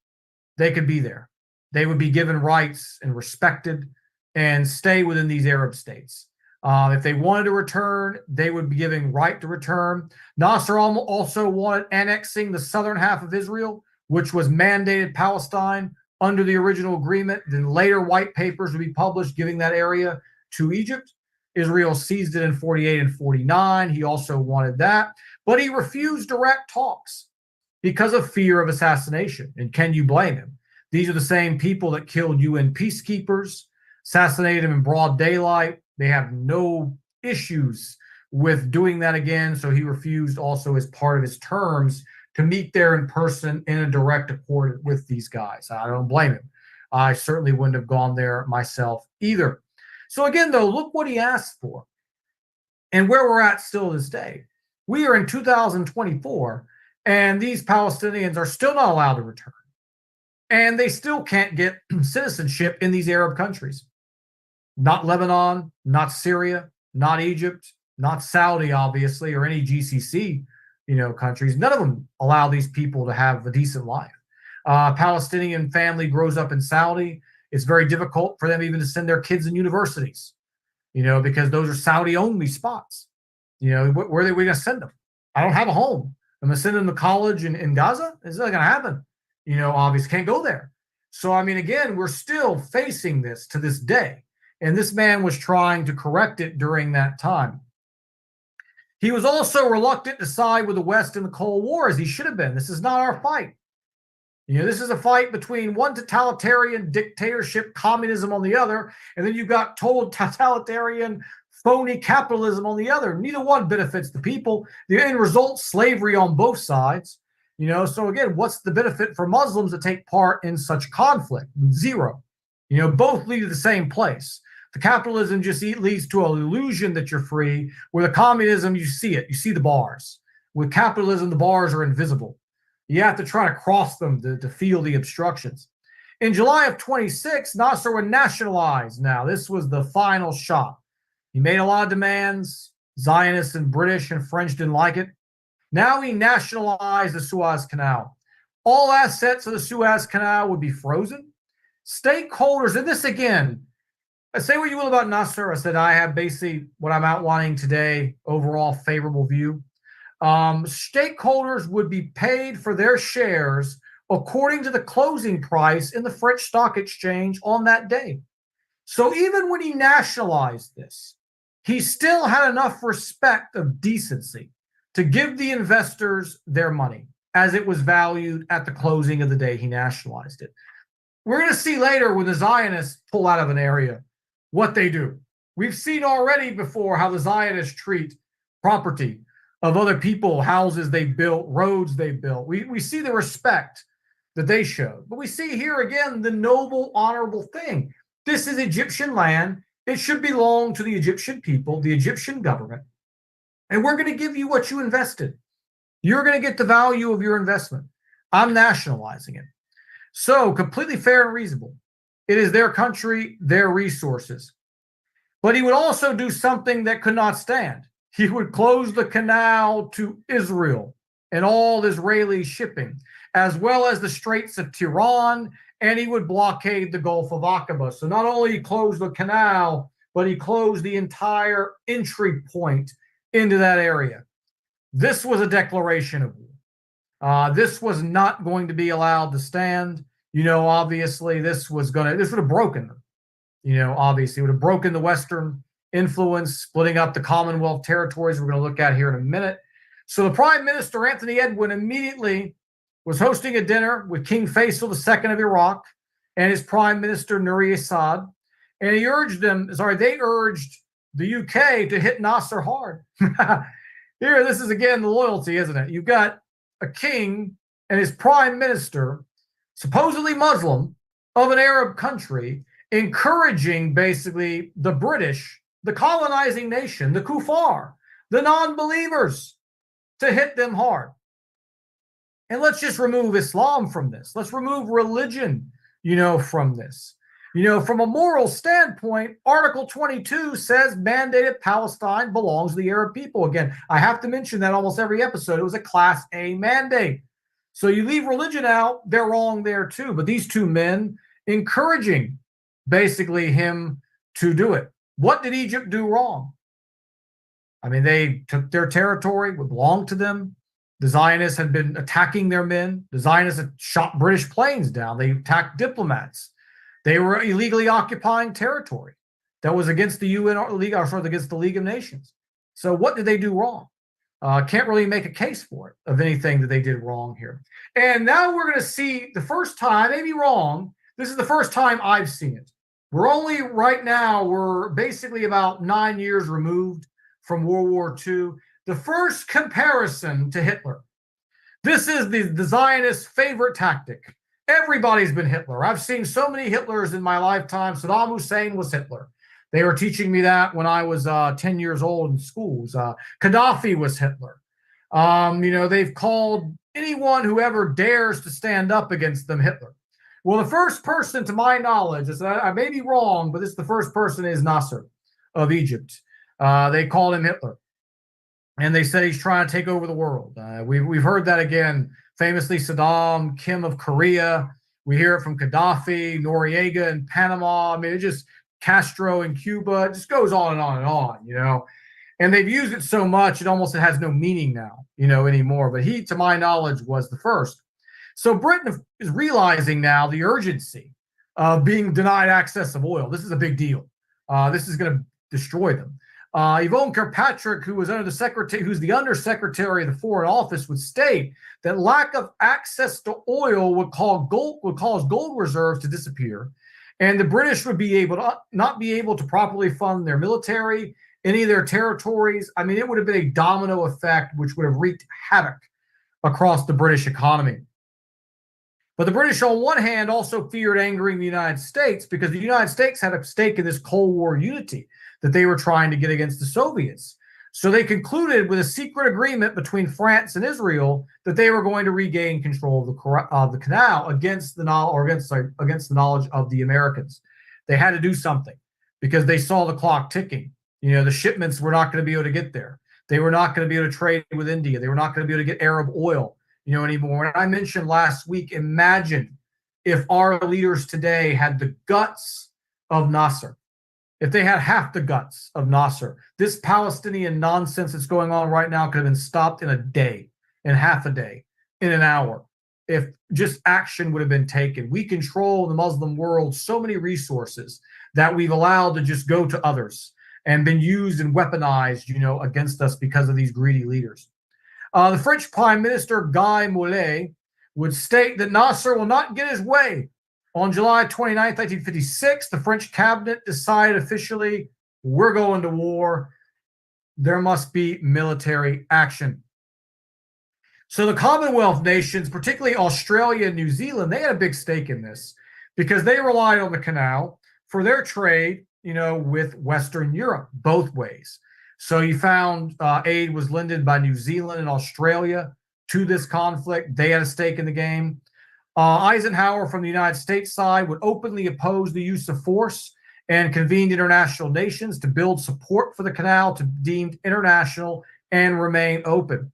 they could be there. They would be given rights and respected and stay within these Arab states. If they wanted to return, they would be given right to return. Nasser also wanted annexing the southern half of Israel, which was mandated Palestine under the original agreement. Then later white papers would be published giving that area to Egypt. Israel seized it in 48 and 49. He also wanted that, but he refused direct talks because of fear of assassination. And can you blame him? These are the same people that killed UN peacekeepers, assassinated him in broad daylight. They have no issues with doing that again. So he refused also as part of his terms to meet there in person in a direct accord with these guys. I don't blame him. I certainly wouldn't have gone there myself either. So again, though, look what he asked for and where we're at still this day. We are in 2024, and these Palestinians are still not allowed to return. And they still can't get citizenship in these Arab countries. Not Lebanon, not Syria, not Egypt, not Saudi, obviously, or any GCC, countries. None of them allow these people to have a decent life. Palestinian family grows up in Saudi. It's very difficult for them even to send their kids in universities, because those are Saudi-only spots. Where are we going to send them? I don't have a home. I'm going to send them to college in Gaza? It's not going to happen. Obviously can't go there. So, again, we're still facing this to this day. And this man was trying to correct it during that time. He was also reluctant to side with the West in the Cold War, as he should have been. This is not our fight. This is a fight between one totalitarian dictatorship, communism on the other, and then you've got total totalitarian, phony capitalism on the other. Neither one benefits the people. The end result, slavery on both sides. So again, what's the benefit for Muslims to take part in such conflict? Zero. Both lead to the same place. The capitalism just leads to an illusion that you're free. Where the communism, you see it. You see the bars. With capitalism, the bars are invisible. You have to try to cross them to feel the obstructions. In July of 26, Nasser was nationalized. Now, this was the final shot. He made a lot of demands. Zionists and British and French didn't like it. Now he nationalized the Suez Canal. All assets of the Suez Canal would be frozen. Stakeholders, and this again, say what you will about Nasser. I said I have basically what I'm outlining today, overall favorable view. Stakeholders would be paid for their shares according to the closing price in the French stock exchange on that day. So even when he nationalized this, he still had enough respect of decency to give the investors their money as it was valued at the closing of the day he nationalized it. We're going to see later when the Zionists pull out of an area what they do. We've seen already before how the Zionists treat property of other people, houses they built, roads they built. We see the respect that they showed. But we see here again the noble, honorable thing. This is Egyptian land. It should belong to the Egyptian people, the Egyptian government. And we're going to give you what you invested. You're going to get the value of your investment. I'm nationalizing it. So completely fair and reasonable. It is their country, their resources. But he would also do something that could not stand. He would close the canal to Israel and all Israeli shipping, as well as the Straits of Tiran, and he would blockade the Gulf of Aqaba. So not only he closed the canal, but he closed the entire entry point into that area. This was a declaration of war. This was not going to be allowed to stand. Obviously, this would have broken them. Obviously, it would have broken the Western influence, splitting up the Commonwealth territories we're going to look at here in a minute. So the Prime Minister, Anthony Edwin, immediately was hosting a dinner with King Faisal II of Iraq and his Prime Minister, Nuri Assad. And they urged the UK to hit Nasser hard. Here, this is again the loyalty, isn't it? You've got a king and his prime minister, supposedly Muslim, of an Arab country, encouraging basically the British, the colonizing nation, the kuffar, the non-believers, to hit them hard. And let's just remove Islam from this. Let's remove religion, from this. From a moral standpoint, Article 22 says mandated Palestine belongs to the Arab people. Again, I have to mention that almost every episode. It was a Class A mandate. So you leave religion out, they're wrong there too. But these two men encouraging basically him to do it. What did Egypt do wrong? They took their territory, would belong to them. The Zionists had been attacking their men. The Zionists had shot British planes down. They attacked diplomats. They were illegally occupying territory that was against the UN League, or sorry, against the League of Nations. So what did they do wrong? Can't really make a case for it of anything that they did wrong here. And now we're going to see the first time, maybe wrong, this is the first time I've seen it. We're basically about 9 years removed from World War II. The first comparison to Hitler. This is the Zionist favorite tactic. Everybody's been Hitler. I've seen so many Hitlers in my lifetime. Saddam Hussein was Hitler. They were teaching me that when I was 10 years old in schools. Gaddafi was Hitler. They've called anyone who ever dares to stand up against them Hitler. Well, the first person, to my knowledge, I may be wrong, but the first person is Nasser of Egypt. They called him Hitler. And they said he's trying to take over the world. We've heard that again. Famously, Saddam, Kim of Korea. We hear it from Gaddafi, Noriega in Panama. I mean, it just Castro in Cuba. It just goes on and on and on, And they've used it so much, it has no meaning now, anymore. But he, to my knowledge, was the first. So Britain is realizing now the urgency of being denied access of oil. This is a big deal. This is going to destroy them. Yvonne Kirkpatrick, who's the undersecretary of the Foreign Office, would state that lack of access to oil would cause gold reserves to disappear, and the British would not be able to properly fund their military, any of their territories. I mean, it would have been a domino effect, which would have wreaked havoc across the British economy. But the British, on one hand, also feared angering the United States because the United States had a stake in this Cold War unity that they were trying to get against the Soviets. So they concluded with a secret agreement between France and Israel that they were going to regain control of the canal against the knowledge of the Americans. They had to do something because they saw the clock ticking. The shipments were not going to be able to get there. They were not going to be able to trade with India. They were not going to be able to get Arab oil, anymore. And I mentioned last week, imagine if our leaders today had the guts of Nasser. If they had half the guts of Nasser, this Palestinian nonsense that's going on right now could have been stopped in a day, in half a day, in an hour, if just action would have been taken. We control the Muslim world so many resources that we've allowed to just go to others and been used and weaponized, against us because of these greedy leaders. The French Prime Minister Guy Mollet would state that Nasser will not get his way. On July 29, 1956, the French cabinet decided officially, we're going to war. There must be military action. So the Commonwealth nations, particularly Australia and New Zealand, they had a big stake in this because they relied on the canal for their trade, with Western Europe, both ways. So you found aid was lended by New Zealand and Australia to this conflict. They had a stake in the game. Eisenhower from the United States side would openly oppose the use of force and convened international nations to build support for the canal to be deemed international and remain open.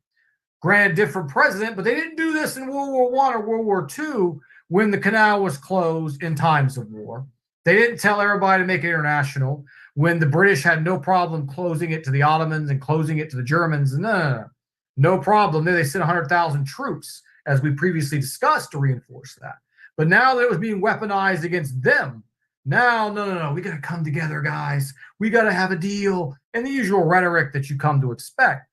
Granted, different president, but they didn't do this in World War I or World War II when the canal was closed in times of war. They didn't tell everybody to make it international when the British had no problem closing it to the Ottomans and closing it to the Germans. No problem. Then they sent 100,000 troops, as we previously discussed, to reinforce that. But now that it was being weaponized against them, now, no, we got to come together, guys. We got to have a deal, and the usual rhetoric that you come to expect.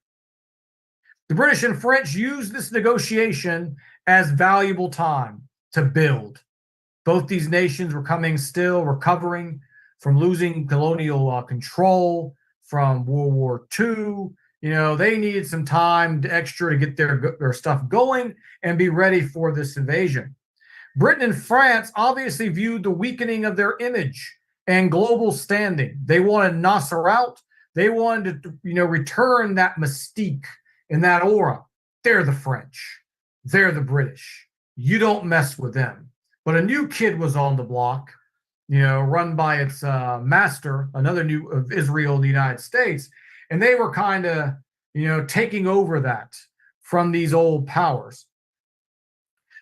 The British and French used this negotiation as valuable time to build. Both these nations were recovering from losing colonial control from World War II. They needed some time extra to get their stuff going and be ready for this invasion. Britain and France obviously viewed the weakening of their image and global standing. They wanted Nasser out. They wanted to, return that mystique and that aura. They're the French. They're the British. You don't mess with them. But a new kid was on the block, run by its master, another new of Israel and the United States. And they were kind of, taking over that from these old powers.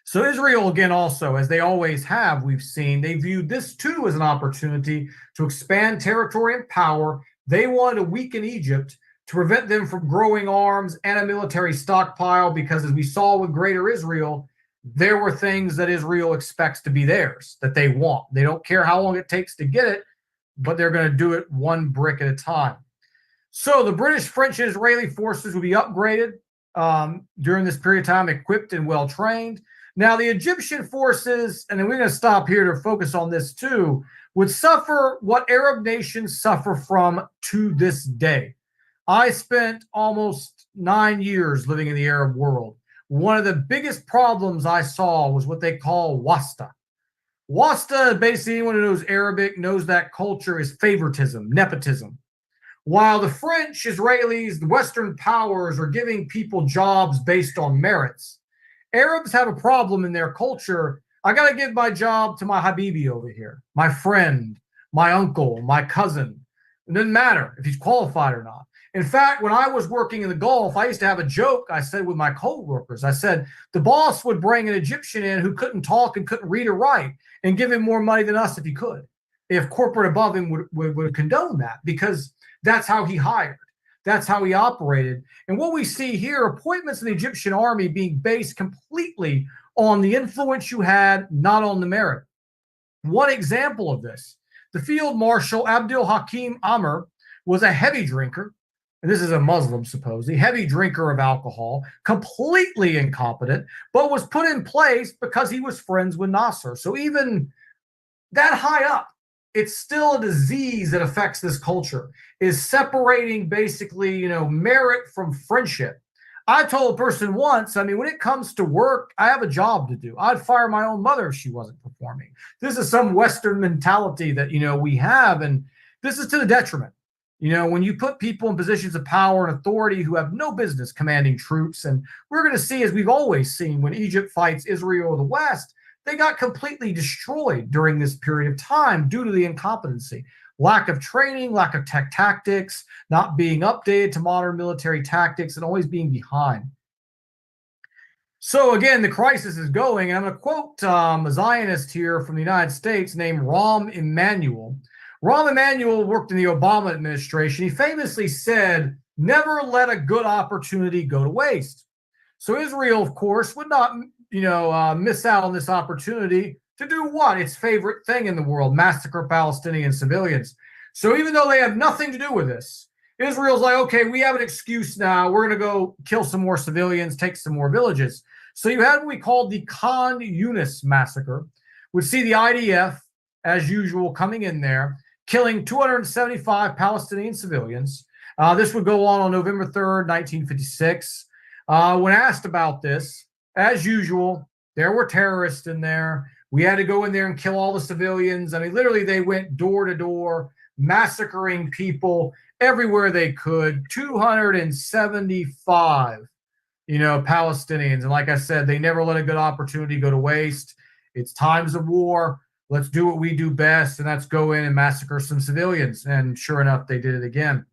So Israel, again, also, as they always have, we've seen, they viewed this too as an opportunity to expand territory and power. They wanted to weaken Egypt to prevent them from growing arms and a military stockpile, because as we saw with Greater Israel, there were things that Israel expects to be theirs, that they want. They don't care how long it takes to get it, but they're going to do it one brick at a time. So the British, French, and Israeli forces will be upgraded during this period of time, equipped and well-trained. Now, the Egyptian forces, and then we're going to stop here to focus on this too, would suffer what Arab nations suffer from to this day. I spent almost 9 years living in the Arab world. One of the biggest problems I saw was what they call wasta. Wasta, basically, anyone who knows Arabic knows that culture is favoritism, nepotism. While the French, Israelis, the Western powers are giving people jobs based on merits, Arabs have a problem in their culture. I got to give my job to my Habibi over here, my friend, my uncle, my cousin. It doesn't matter if he's qualified or not. In fact, when I was working in the Gulf, I used to have a joke I said with my co-workers. I said, the boss would bring an Egyptian in who couldn't talk and couldn't read or write and give him more money than us if he could, if corporate above him would condone that, because that's how he hired. That's how he operated. And what we see here, appointments in the Egyptian army being based completely on the influence you had, not on the merit. One example of this, the field marshal Abdul Hakim Amr was a heavy drinker. And this is a Muslim, supposedly, heavy drinker of alcohol, completely incompetent, but was put in place because he was friends with Nasser. So even that high up, it's still a disease that affects this culture, is separating basically, merit from friendship. I told a person once, when it comes to work, I have a job to do. I'd fire my own mother if she wasn't performing. This is some Western mentality that, we have, and this is to the detriment. When you put people in positions of power and authority who have no business commanding troops, and we're going to see, as we've always seen, when Egypt fights Israel or the West, they got completely destroyed during this period of time due to the incompetency, lack of training, lack of tactics, not being updated to modern military tactics, and always being behind. So again, the crisis is going, and I'm going to quote a Zionist here from the United States named Rahm Emanuel. Rahm Emanuel worked in the Obama administration. He famously said, never let a good opportunity go to waste. So Israel, of course, would not, miss out on this opportunity to do what? Its favorite thing in the world, massacre Palestinian civilians. So even though they have nothing to do with this, Israel's like, okay, we have an excuse now. We're going to go kill some more civilians, take some more villages. So you had what we called the Khan Yunis massacre, which see the IDF, as usual, coming in there, killing 275 Palestinian civilians. This would go on November 3rd, 1956. When asked about this, as usual, there were terrorists in there. We had to go in there and kill all the civilians. Literally, they went door to door, massacring people everywhere they could. 275, Palestinians. And like I said, they never let a good opportunity go to waste. It's times of war. Let's do what we do best, and that's go in and massacre some civilians. And sure enough, they did it again.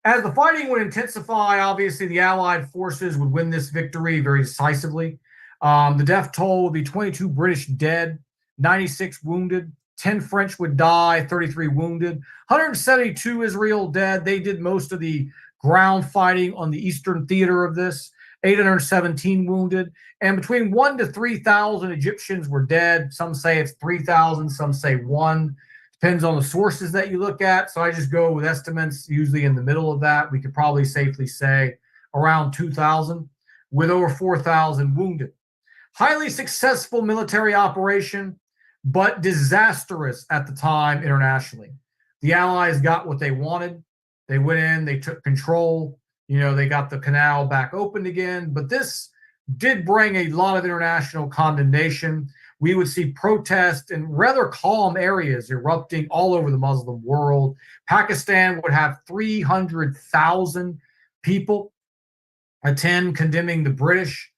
As the fighting would intensify, obviously the Allied forces would win this victory very decisively. The death toll would be 22 British dead, 96 wounded, 10 French would die, 33 wounded, 172 Israel dead. They did most of the ground fighting on the eastern theater of this, 817 wounded, and between 1,000 to 3,000 Egyptians were dead. Some say it's 3,000, some say 1. Depends on the sources that you look at. So I just go with estimates, usually in the middle of that. We could probably safely say around 2,000, with over 4,000 wounded. Highly successful military operation, but disastrous at the time internationally. The Allies got what they wanted. They went in, they took control. They got the canal back opened again. But this did bring a lot of international condemnation. We would see protests in rather calm areas erupting all over the Muslim world. Pakistan would have 300,000 people attend, condemning the British,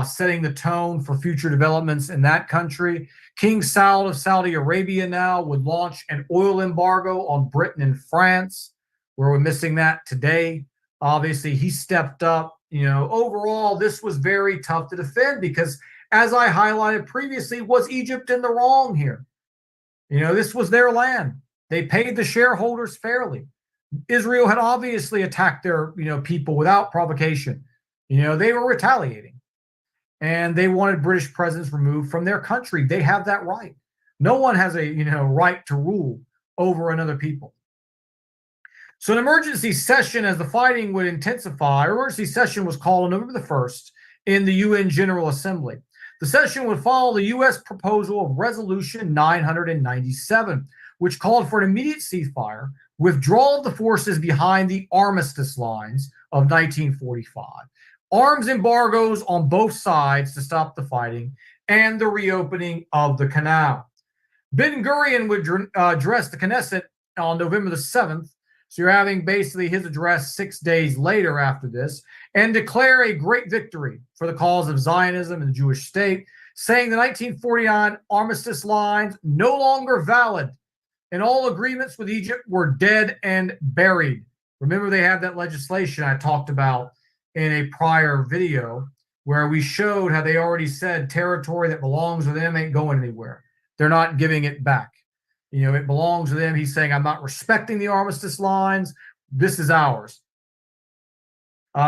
setting the tone for future developments in that country. King Saud of Saudi Arabia now would launch an oil embargo on Britain and France, where we're missing that today. Obviously, he stepped up. Overall, this was very tough to defend because, as I highlighted previously, was Egypt in the wrong here? This was their land. They paid the shareholders fairly. Israel had obviously attacked their, people without provocation. They were retaliating, and they wanted British presence removed from their country. They have that right. No one has a, right to rule over another people. So an emergency session, as the fighting would intensify, emergency session was called on November the 1st in the UN General Assembly. The session would follow the U.S. proposal of Resolution 997, which called for an immediate ceasefire, withdrawal of the forces behind the armistice lines of 1945, arms embargoes on both sides to stop the fighting, and the reopening of the canal. Ben Gurion would address the Knesset on November the 7th. So you're having basically his address 6 days later after this, and declare a great victory for the cause of Zionism and the Jewish state, saying the 1949 armistice lines no longer valid, and all agreements with Egypt were dead and buried. Remember, they have that legislation I talked about in a prior video where we showed how they already said territory that belongs to them ain't going anywhere. They're not giving it back. It belongs to them. He's saying, I'm not respecting the armistice lines. This is ours.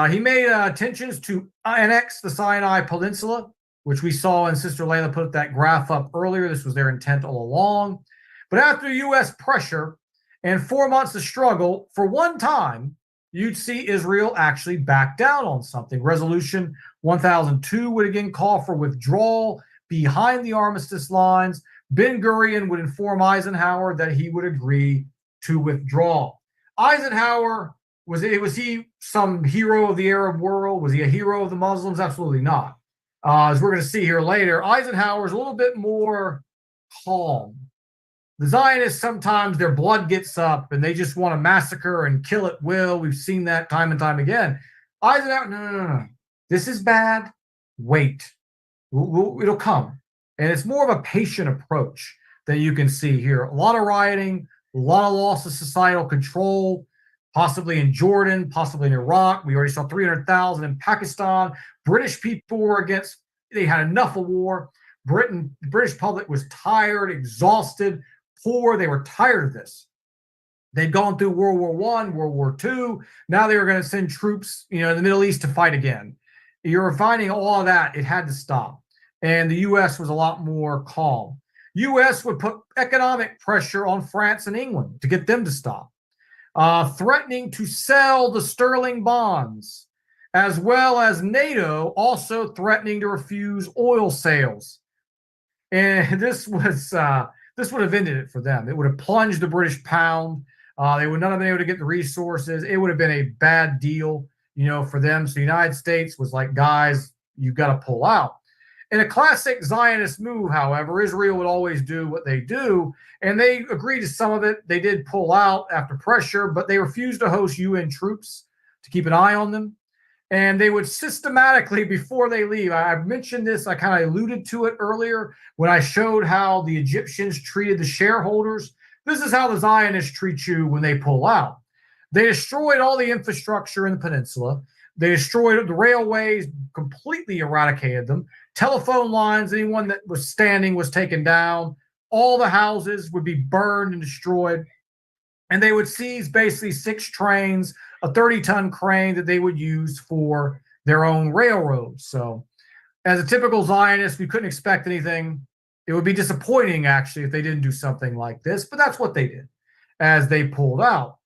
He made intentions to annex the Sinai Peninsula, which we saw, and Sister Layla put that graph up earlier. This was their intent all along. But after U.S. pressure and 4 months of struggle, for one time, you'd see Israel actually back down on something. Resolution 1002 would again call for withdrawal behind the armistice lines. Ben Gurion would inform Eisenhower that he would agree to withdraw. Eisenhower, was he some hero of the Arab world? Was he a hero of the Muslims? Absolutely not. As we're going to see here later, Eisenhower is a little bit more calm. The Zionists, sometimes their blood gets up and they just want to massacre and kill at will. We've seen that time and time again. Eisenhower, no. This is bad. Wait. It'll come. And it's more of a patient approach that you can see here. A lot of rioting, a lot of loss of societal control, possibly in Jordan, possibly in Iraq. We already saw 300,000 in Pakistan. British people were against, they had enough of war. The British public was tired, exhausted, poor. They were tired of this. They'd gone through World War I, World War II. Now they were going to send troops, in the Middle East to fight again. You're finding all of that. It had to stop. And the U.S. was a lot more calm. U.S. would put economic pressure on France and England to get them to stop, threatening to sell the sterling bonds, as well as NATO also threatening to refuse oil sales. And this would have ended it for them. It would have plunged the British pound. They would not have been able to get the resources. It would have been a bad deal, for them. So the United States was like, guys, you've got to pull out. In a classic Zionist move, however, Israel would always do what they do, and they agreed to some of it. They did pull out after pressure, but they refused to host UN troops to keep an eye on them. And they would systematically, before they leave, I mentioned this, I kind of alluded to it earlier when I showed how the Egyptians treated the shareholders. This is how the Zionists treat you when they pull out. They destroyed all the infrastructure in the peninsula. They destroyed the railways, completely eradicated them. Telephone lines, anyone that was standing was taken down. All the houses would be burned and destroyed. And they would seize basically 6 trains, a 30-ton crane that they would use for their own railroads. So as a typical Zionist, we couldn't expect anything. It would be disappointing, actually, if they didn't do something like this. But that's what they did as they pulled out.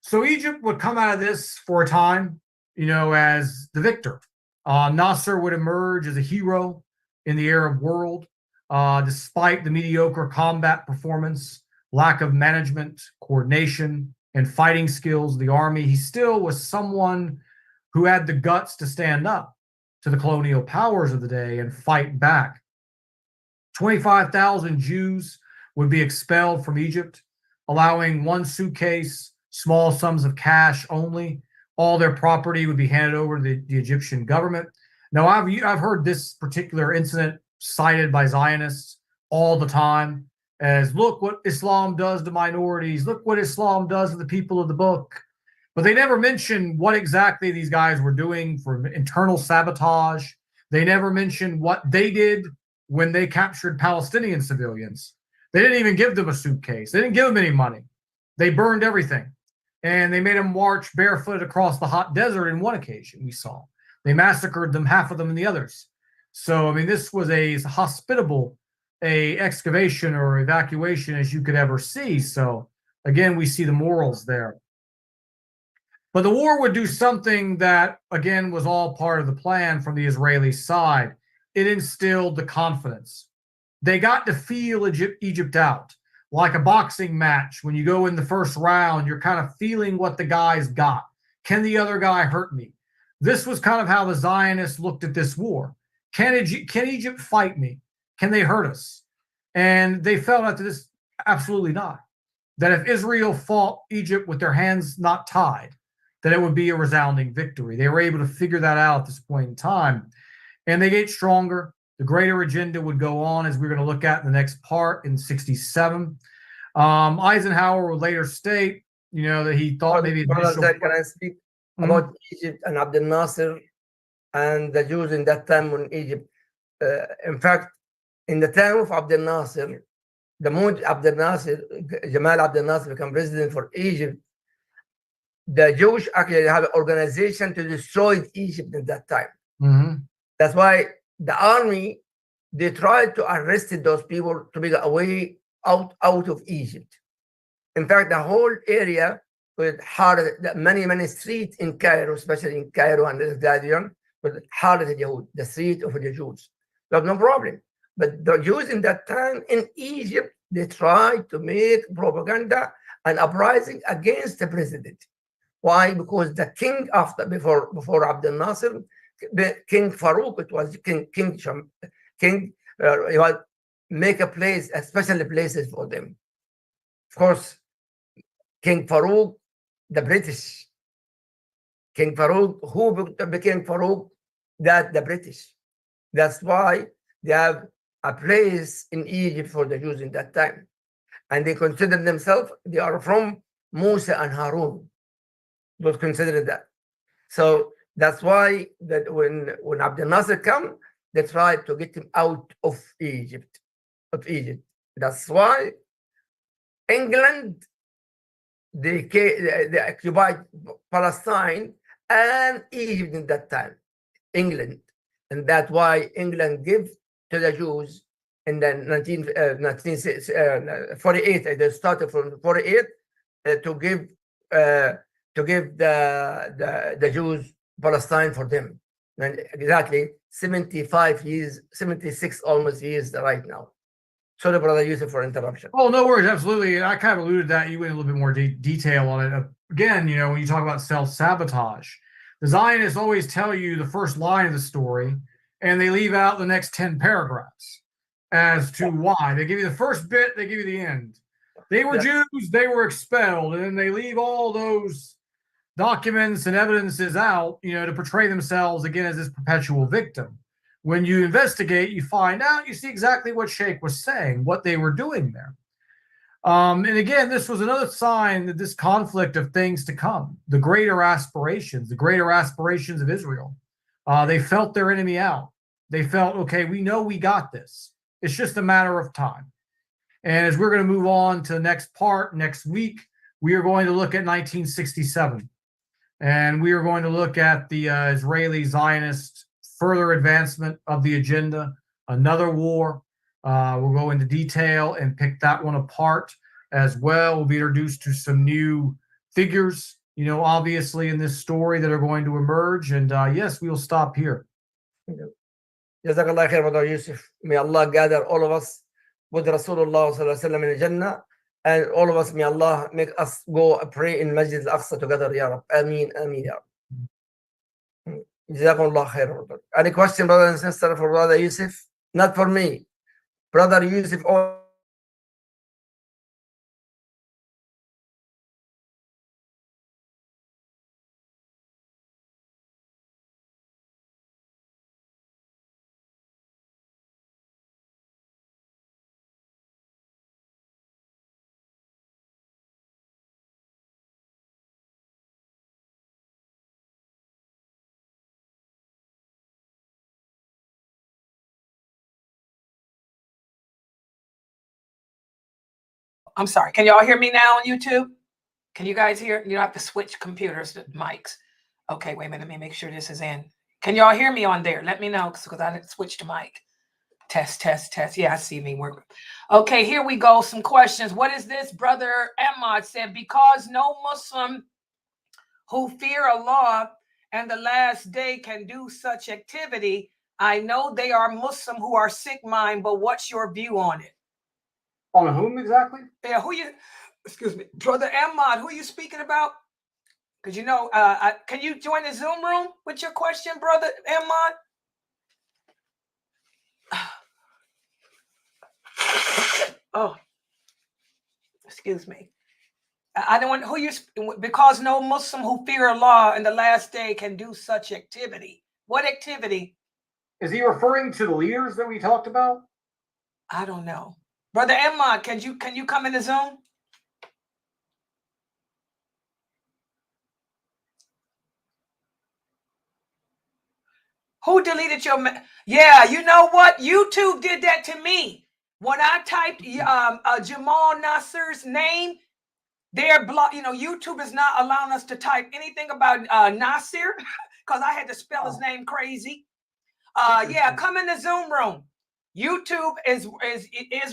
So Egypt would come out of this for a time, as the victor. Nasser would emerge as a hero in the Arab world, despite the mediocre combat performance, lack of management, coordination, and fighting skills of the army. He still was someone who had the guts to stand up to the colonial powers of the day and fight back. 25,000 Jews would be expelled from Egypt, allowing one suitcase, small sums of cash only. All their property would be handed over to the Egyptian government. Now, I've heard this particular incident cited by Zionists all the time as, look what Islam does to minorities. Look what Islam does to the people of the book. But they never mention what exactly these guys were doing for internal sabotage. They never mention what they did when they captured Palestinian civilians. They didn't even give them a suitcase. They didn't give them any money. They burned everything. And they made them march barefoot across the hot desert in one occasion, we saw. They massacred them, half of them in the others. So, I mean, this was as hospitable a excavation or evacuation as you could ever see. So, again, we see the morals there. But the war would do something that, again, was all part of the plan from the Israeli side. It instilled the confidence. They got to feel Egypt out. Like a boxing match, when you go in the first round, you're kind of feeling what the guy's got. Can the other guy hurt me? This was kind of how the Zionists looked at this war. Can Egypt fight me? Can they hurt us? And they felt after this, absolutely not. That if Israel fought Egypt with their hands not tied, that it would be a resounding victory. They were able to figure that out at this point in time. And they get stronger. The greater agenda would go on, as we're going to look at in the next part in 67. Eisenhower would later state, that he thought maybe can I speak about Egypt and Abdel Nasser and the Jews in that time in Egypt? In fact, in the time of Abdel Nasser, the moment Jamal Abdel Nasser became president for Egypt, the Jewish actually have an organization to destroy Egypt at that time. Mm-hmm. That's why the army, they tried to arrest those people to make a way out of Egypt. In fact, the whole area with many streets in Cairo, especially in Cairo and Alexandria, with the street of the Jews. But no problem. But the Jews in that time in Egypt, they tried to make propaganda and uprising against the president. Why? Because the king before Abdel Nasser, King Farouk, it was king. He was make a special places for them. Of course, King Farouk, the British. King Farouk, who became Farouk? That the British. That's why they have a place in Egypt for the Jews in that time, and they consider themselves they are from Musa and Harun. Was considered that. So that's why that when Abdel Nasser come, they tried to get him out of Egypt. That's why England they occupied Palestine and Egypt in that time. England, and that's why England gave to the Jews in the 1948. They started from 48 to give the Jews Palestine for them. And exactly 75 years, 76 almost years right now. Sorry, Brother Yusuf, for interruption. Oh, no worries. Absolutely. And I kind of alluded to that. You went a little bit more detail on it. Again, when you talk about self-sabotage, the Zionists always tell you the first line of the story, and they leave out the next 10 paragraphs as to why. They give you the first bit, they give you the end. They were Jews, they were expelled, and then they leave all those documents and evidences out, to portray themselves again as this perpetual victim. When you investigate, you find out, you see exactly what Sheikh was saying, what they were doing there. And again, this was another sign that this conflict of things to come, the greater aspirations of Israel. They felt their enemy out. They felt, okay, we know we got this. It's just a matter of time. And as we're going to move on to the next part next week, we are going to look at 1967. And we are going to look at the Israeli Zionist further advancement of the agenda, another war. We'll go into detail and pick that one apart as well. We'll be introduced to some new figures, obviously in this story that are going to emerge. And yes, we will stop here. Jazakallah khair, Brother Yusuf. May Allah gather all of us with Rasulullah sallallahu alaihi wasallam in Jannah. And all of us, may Allah make us go pray in Masjid al-Aqsa together, Ya Rab. Ameen, ameen, Ya Rab. Jazakumullah khair. Any question, brother and sister, for Brother Yusuf? Not for me. Brother Yusuf. I'm sorry. Can y'all hear me now on YouTube? Can you guys hear? You don't have to switch computers to mics. Okay, wait a minute. Let me make sure this is in. Can y'all hear me on there? Let me know because I didn't switch to mic. Test, test, test. Yeah, I see me work. Okay, here we go. Some questions. What is this? Brother Ahmad said, because no Muslim who fear Allah and the last day can do such activity. I know they are Muslim who are sick mind, but what's your view on it? On whom exactly? Yeah, who you, excuse me, Brother Ahmad, who are you speaking about? Because you know, can you join the Zoom room with your question, Brother Ahmad? Oh, excuse me. I don't want who you, because no Muslim who fear Allah in the last day can do such activity. What activity? Is he referring to the leaders that we talked about? I don't know. Brother Ahmad, can you come in the Zoom? Who deleted your? Yeah, you know what? YouTube did that to me. When I typed Jamal Nassar's name, they're block. You know, YouTube is not allowing us to type anything about Nasser because I had to spell his name crazy. Yeah, come in the Zoom room. YouTube is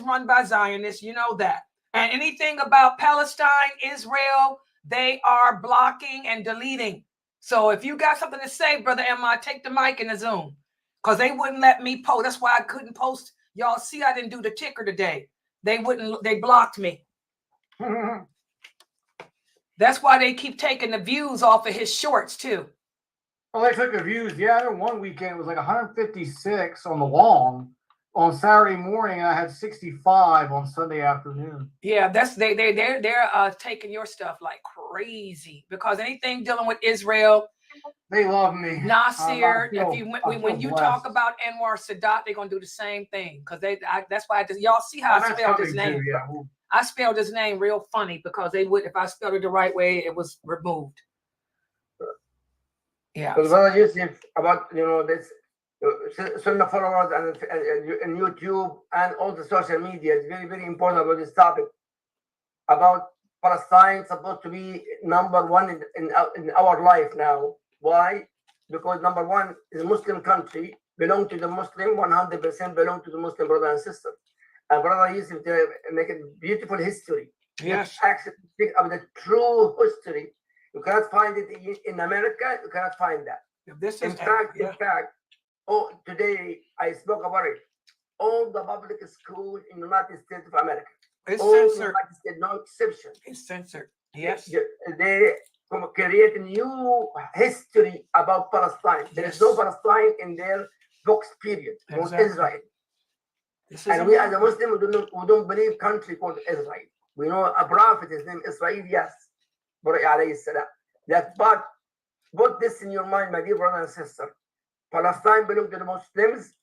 run by Zionists. You know that. And anything about Palestine, Israel, they are blocking and deleting. So if you got something to say, Brother Emma, take the mic in the Zoom because they wouldn't let me post. That's why I couldn't post. Y'all see, I didn't do the ticker today. They wouldn't. They blocked me. That's why they keep taking the views off of his shorts too. Well, they took the views. Yeah, one weekend it was like 156 on the long on Saturday morning, and I had 65 on Sunday afternoon. Yeah, that's they're taking your stuff like crazy because anything dealing with Israel, they love me. Nasser. When you talk about Anwar Sadat, they're gonna do the same thing because that's why y'all see how I spelled his name. Too, yeah. I spelled his name real funny because they would, if I spelled it the right way, it was removed. Yeah. Because Brother Yusuf, about this Sunnahfollowers and YouTube and all the social media is very, very important about this topic. About Palestine supposed to be number one in our life now. Why? Because number one is a Muslim country, belong to the Muslim, 100% belong to the Muslim brother and sister. And Brother Yusuf, they make a beautiful history. Yes. Actually, speak of the true history. You cannot find it in America. You cannot find that. This is in fact, today I spoke about it. All the public schools in the United States of America, it's all censored. United States, no exception. It's censored. Yes. They create a new history about Palestine. There is no Palestine in their books, period. Exactly. Israel. And we as a Muslim, we don't believe country called Israel. We know a prophet, his name is Israel, yes. But put this in your mind, my dear brother and sister. Palestine belongs to the Muslims,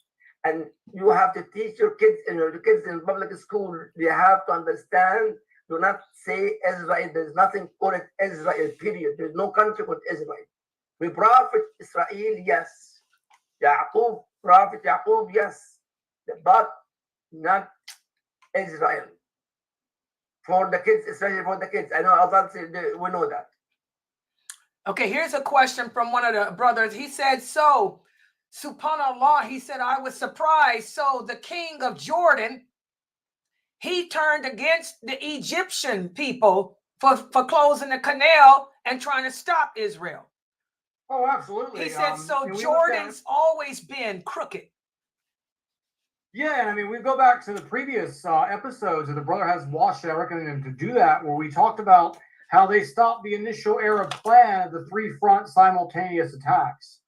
and you have to teach your kids, the kids in public school, they have to understand, do not say Israel. There's nothing called Israel, period. There's no country called Israel. We prophet Israel, yes. Prophet Yaqub, yes. But not Israel. For the kids, especially for the kids. I know adults, we know that. Okay, here's a question from one of the brothers. He said, so, subhanAllah, he said, I was surprised. So the king of Jordan, he turned against the Egyptian people for closing the canal and trying to stop Israel. Oh, absolutely. He said, so Jordan's always been crooked. Yeah, I mean, we go back to the previous episodes that the brother has watched. I recommend him to do that, where we talked about how they stopped the initial Arab plan of the three-front simultaneous attacks.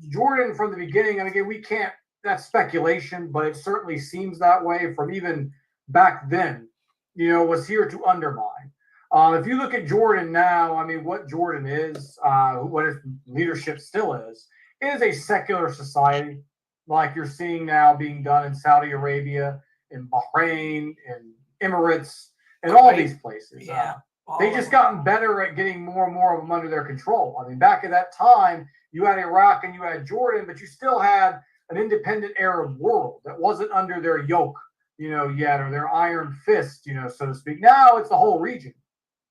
Jordan, from the beginning, and again, we can't, that's speculation, but it certainly seems that way from even back then, was here to undermine. If you look at Jordan now, I mean, what Jordan is, what its leadership still is a secular society, like you're seeing now being done in Saudi Arabia, in Bahrain, in Emirates, and all these places. Yeah. They just gotten better at getting more and more of them under their control. I mean, back at that time, you had Iraq and you had Jordan, but you still had an independent Arab world that wasn't under their yoke, yet, or their iron fist, so to speak. Now it's the whole region.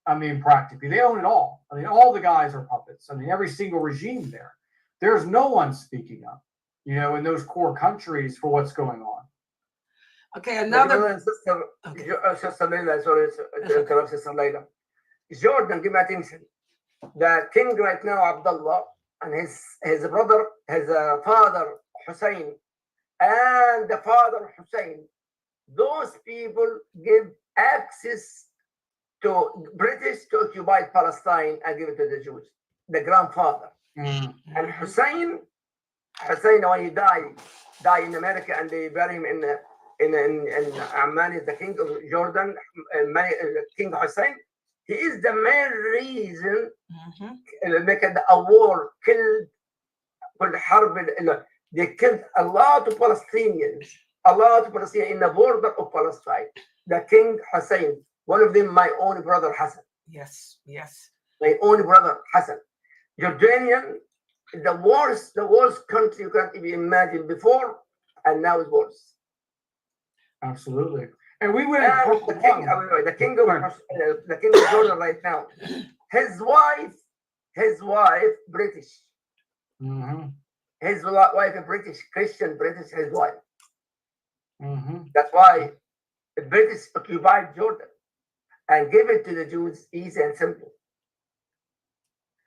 I mean, practically, they own it all. I mean, all the guys are puppets. I mean, every single regime there. There's no one speaking up, you know, in those core countries for what's going on. Okay, But another. brother and sister, Okay. Sister Layla, sorry to interrupt Sister Layla. Jordan, give me attention. The king right now, Abdullah, and his brother, his father, Hussein, and the father, Hussein, those people give access to British to occupy Palestine and give it to the Jews. The grandfather. Mm. And Hussein, when he died in America, and they bury him in Amman, is the king of Jordan, King Hussein. He is the main reason make a war, killed they killed a lot of Palestinians in the border of Palestine. The King Hussein, one of them, my own brother Hassan. Yes, yes. My own brother Hassan. Jordanian, the worst country you can't even imagine before, and now it's worse. Absolutely. And we went the king of Jordan right now. His wife, British. Mm-hmm. His wife, a British Christian, his wife. Mm-hmm. That's why the British occupied Jordan and gave it to the Jews, easy and simple.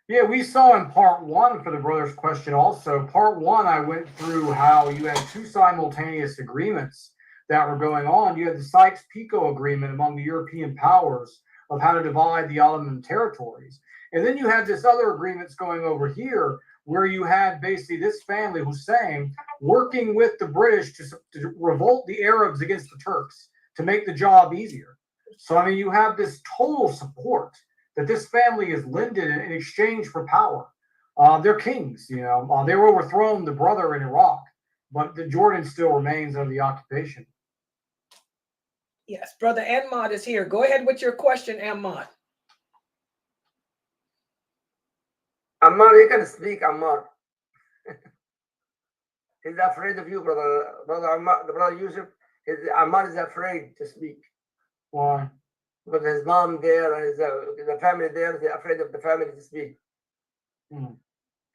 Yeah, we saw in part one for the brother's question also. Part one, I went through how you had two simultaneous agreements that were going on. You had the Sykes-Picot agreement among the European powers of how to divide the Ottoman territories. And then you had this other agreements going over here where you had basically this family, Hussein, working with the British to revolt the Arabs against the Turks to make the job easier. So, I mean, you have this total support that this family is lended in exchange for power. They're kings, you know. They were overthrown, the brother in Iraq, but the Jordan still remains under the occupation. Yes, Brother Ahmad is here. Go ahead with your question, Ahmad. Ammar, you can speak, Ammar. He's afraid of you, brother Ammar, the brother Yusuf. Ammar is afraid to speak. Why? Because his mom there and the family there, they're afraid of the family to speak.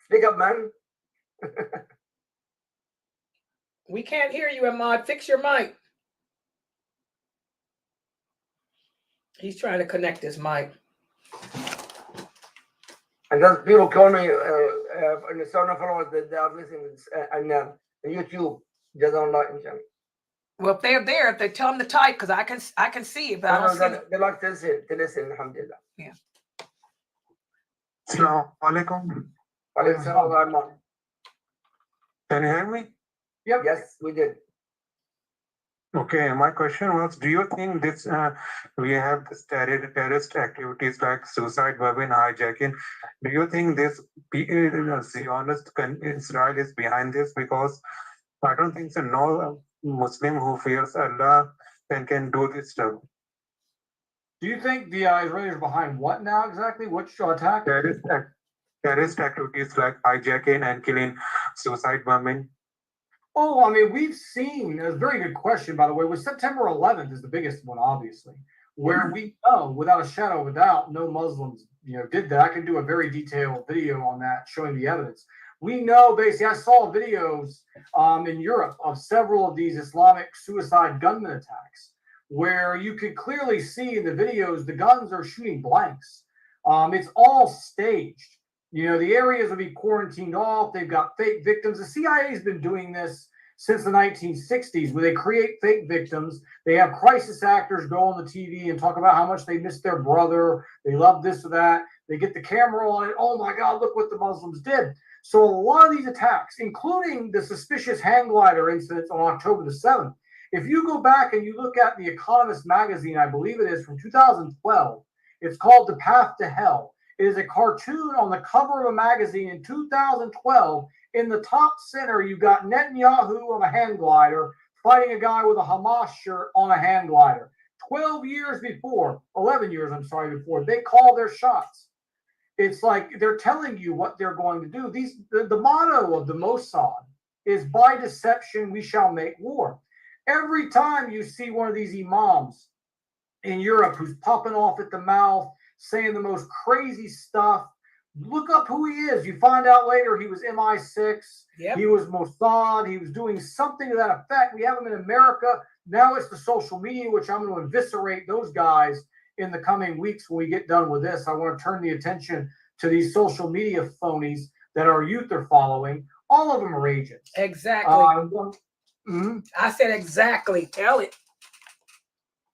Speak up, man. We can't hear you, Ahmad. Fix your mic. He's trying to connect his mic. And then people call me in the Sunnahfollowers that they are listening on YouTube. Just online. Well, if they're there, if they tell them to type, because I can see it, but I don't see it. They like to listen, alhamdulillah. Yeah. Assalamu alaikum. Can you hear me? Yep. Yes, we did. Okay, my question was, do you think this we have this terrorist activities like suicide bombing, hijacking? Do you think this Zionist Israel is behind this? Because I don't think so. No Muslim who fears Allah can do this stuff. Do you think the Israelis are behind what now exactly? Which attack? Terrorist activities like hijacking and killing, suicide bombing. Oh, I mean, we've seen a very good question, by the way. With September 11th is the biggest one, obviously, where we know without a shadow of a doubt, no Muslims, did that. I can do a very detailed video on that, showing the evidence. We know, basically, I saw videos in Europe of several of these Islamic suicide gunman attacks, where you could clearly see in the videos the guns are shooting blanks. It's all staged. The areas will be quarantined off. They've got fake victims. The CIA has been doing this since the 1960s, where they create fake victims. They have crisis actors go on the TV and talk about how much they miss their brother. They love this or that. They get the camera on it. Oh my God, look what the Muslims did. So a lot of these attacks, including the suspicious hang glider incidents on October the 7th, if you go back and you look at The Economist magazine, I believe it is from 2012, it's called The Path to Hell. It is a cartoon on the cover of a magazine in 2012. In the top center, you got Netanyahu on a hang glider fighting a guy with a Hamas shirt on a hang glider. 11 years before, they call their shots. It's like they're telling you what they're going to do. The motto of the Mossad is, by deception we shall make war. Every time you see one of these imams in Europe who's popping off at the mouth, saying the most crazy stuff. Look up who he is. You find out later he was MI6. Yep. He was Mossad. He was doing something to that effect. We have him in America. Now it's the social media, which I'm going to eviscerate those guys in the coming weeks when we get done with this. I want to turn the attention to these social media phonies that our youth are following. All of them are agents. Exactly. I said exactly. Tell it.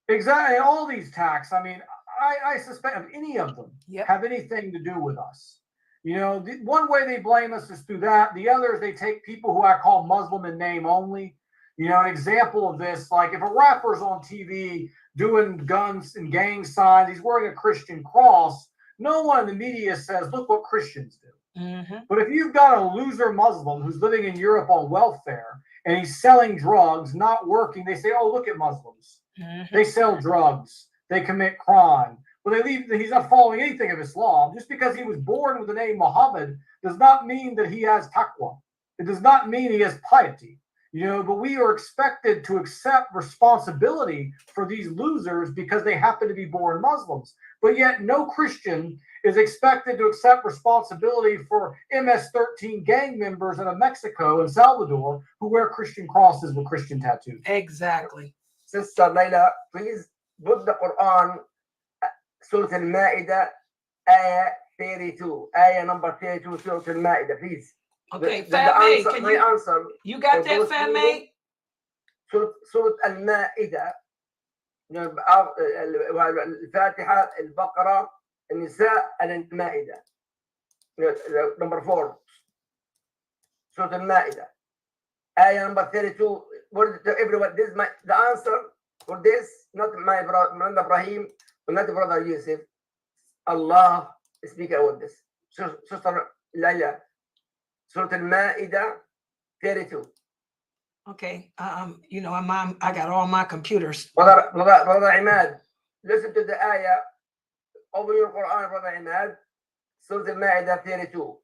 Exactly. All these attacks. I mean, I suspect if any of them Yep. have anything to do with us. You know, one way they blame us is through that. The other is they take people who I call Muslim in name only. You know, an example of this, like if a rapper's on TV doing guns and gang signs, he's wearing a Christian cross, no one in the media says, look what Christians do. Mm-hmm. But if you've got a loser Muslim who's living in Europe on welfare and he's selling drugs, not working, they say, oh, look at Muslims. Mm-hmm. They sell drugs. They commit crime. Well, he's not following anything of Islam. Just because he was born with the name Muhammad does not mean that he has taqwa. It does not mean he has piety. You know, but we are expected to accept responsibility for these losers because they happen to be born Muslims. But yet no Christian is expected to accept responsibility for MS-13 gang members in Mexico and Salvador who wear Christian crosses with Christian tattoos. Exactly. Sister Layla, please put the Quran, Surah Al-Ma'idah, Ayah 32, Ayah number 32, Surah Al-Ma'idah, please. Okay, The Fat answer, can my you? answer. You got for that, those Fat people, May? سورة المائدة، الفاتحة، البقرة، النساء، المائدة. Number 4. سورة المائدة. Ayah number 32. Everyone, this is the answer for this, not my brother Ibrahim, not brother Yusuf. Allah speak about this. Sister Layla. Surah Al-Ma'idah 32. Okay. You know, I got all my computers. Brother Imad, listen to the ayah. Open your Quran, Brother Imad. Surah Al-Ma'idah 32.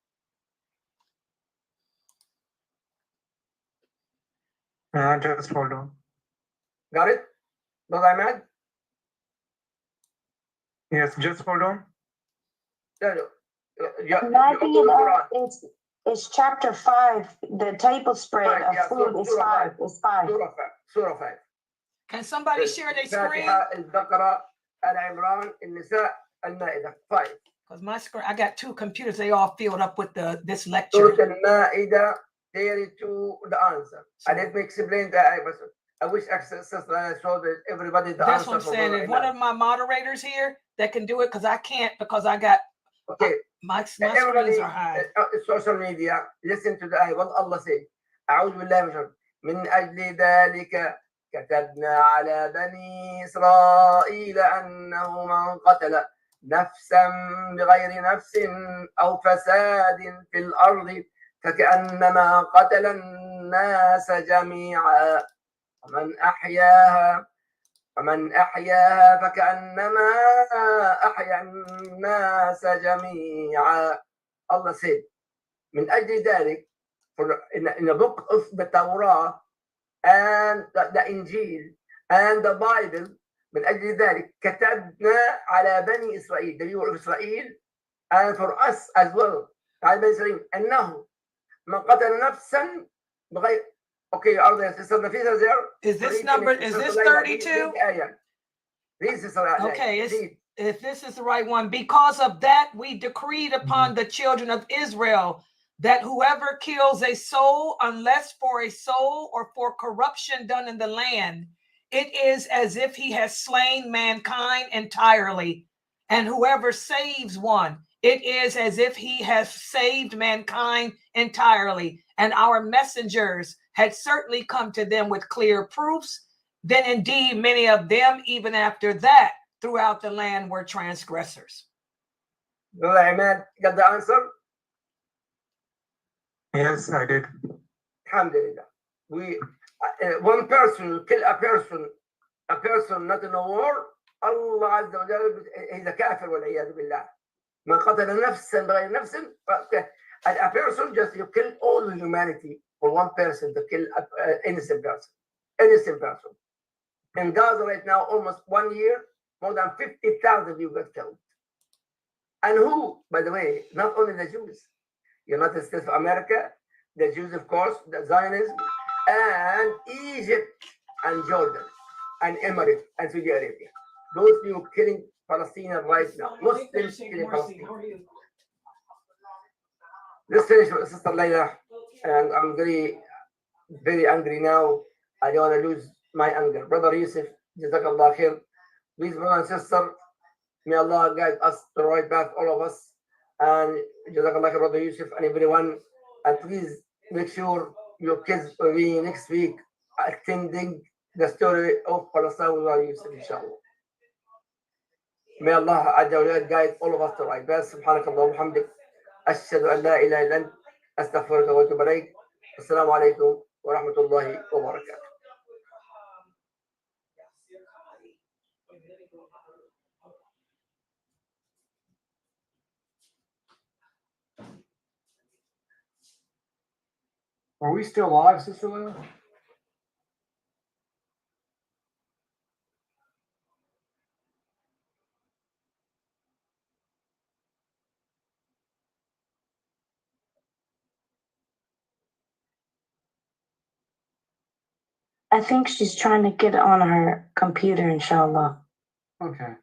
Just hold on. Got it? Brother Imad? Yes, just hold on. It's chapter 5. The table spread of food is 5. It's 5. Surah 5. Can somebody share their screen? البقرة، العمران، النساء، المائدة 5. Because my screen, I got 2 computers. They all filled up with this lecture. Surah Al-Ma'idah 32, the answer. And let me explain that. I wish I showed everybody the That's answer. what I'm saying. If one of my moderators here that can do it, because I can't, because I got my screens are high. Social media, listen to the ayah. What Allah said. أعوذ بالله من أجل ذلك كتبنا على بني إسرائيل أنه من قتل نفسا بغير نفس أو فساد في الأرض فكأنما قتل الناس جميعا ومن أحياها فكأنما أحيا الناس جميعا. Allah said, من أجل ذلك, in the book of the Torah and the Injil and the Bible, من أجل ذلك كتبنا على بني إسرائيل, the people of Israel, and for us as well, على بني إسرائيل, أنه من قتل نفسا بغير. Okay, are there Nafisa there? Is this number, is this 32? Okay, if this is the right one, because of that, we decreed upon the children of Israel that whoever kills a soul, unless for a soul or for corruption done in the land, it is as if he has slain mankind entirely. And whoever saves one, it is as if he has saved mankind entirely. And our messengers had certainly come to them with clear proofs. Then indeed, many of them, even after that, throughout the land were transgressors. Brother Ahmed, got the answer? Yes, I did. Alhamdulillah. One person will kill a person not in a war, Allah Azza wa Jalla, he's a kafir والعياذ بالله. من قتل نفسا بغير نفس, a person, just you kill all humanity for one person to kill an innocent person. In Gaza right now, almost 1 year, more than 50,000 people got killed. And who, by the way, not only the Jews, United States of America, the Jews, of course, the Zionism, and Egypt and Jordan and Emirates and Saudi Arabia. Those people killing Palestinians right now. Muslims killing Palestinians. Let's finish with Sister Layla. And I'm very, very angry now. I don't want to lose my anger. Brother Yusuf, Jazakallah khair. Please, brother and sister, may Allah guide us to the right path, all of us. And Jazakallah khair, Brother Yusuf, and everyone. And please make sure your kids will be next week attending the story of Palestine with Brother Yusuf, inshallah. May Allah Azza wa Jalla guide all of us to the right path. Subhanakallah wa hamdik. أشهد أن لا إله إلا أنت أستغفرك وأتوب إليك. السلام عليكم ورحمة الله وبركاته. Are we still live, Sister Layla? I think she's trying to get on her computer, inshallah. Okay.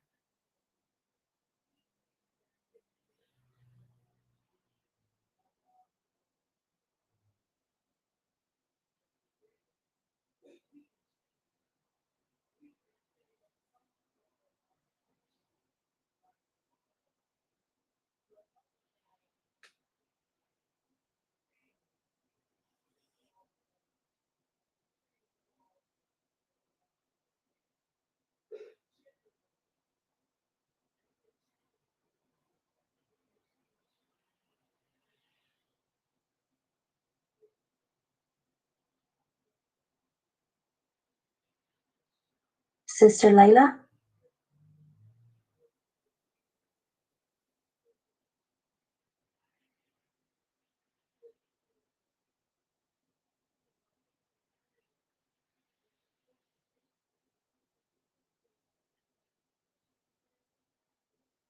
Sister Layla?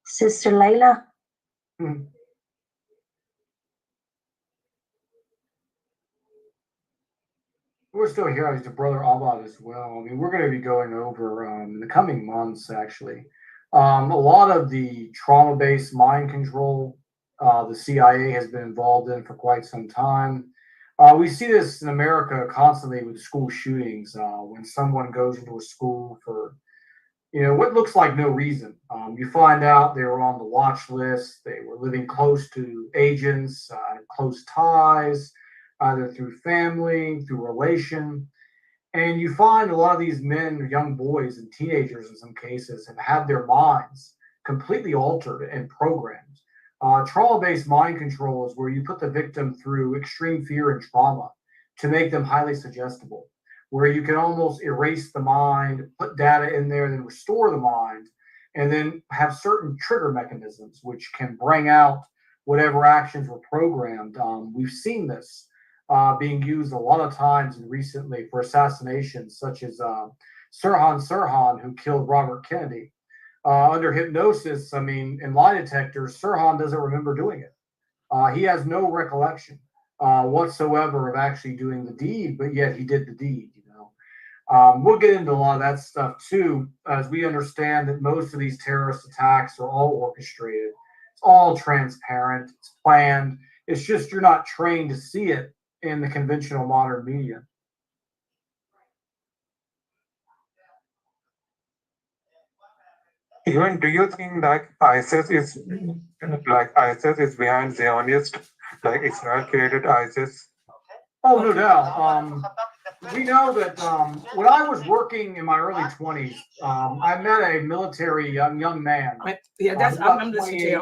Sister Layla? We're still here as your brother Abad as well. I mean, we're going to be going over in the coming months, actually, a lot of the trauma-based mind control the CIA has been involved in for quite some time. We see this in America constantly with school shootings. When someone goes into a school for, what looks like no reason, you find out they were on the watch list. They were living close to agents, close ties, either through family, through relation. And you find a lot of these men, young boys and teenagers in some cases, have had their minds completely altered and programmed. Trauma-based mind control is where you put the victim through extreme fear and trauma to make them highly suggestible, where you can almost erase the mind, put data in there, then restore the mind, and then have certain trigger mechanisms which can bring out whatever actions were programmed. We've seen this being used a lot of times and recently for assassinations, such as Sirhan, who killed Robert Kennedy. Under hypnosis, in lie detectors, Sirhan doesn't remember doing it. He has no recollection whatsoever of actually doing the deed, but yet he did the deed. We'll get into a lot of that stuff too, as we understand that most of these terrorist attacks are all orchestrated. It's all transparent. It's planned. It's just you're not trained to see it in the conventional modern media. Even do you think that ISIS is behind Zionist, like Israel created ISIS? Oh, no doubt. We know that when I was working in my early 20s, I met a military young man. Yeah, I'm listening to you.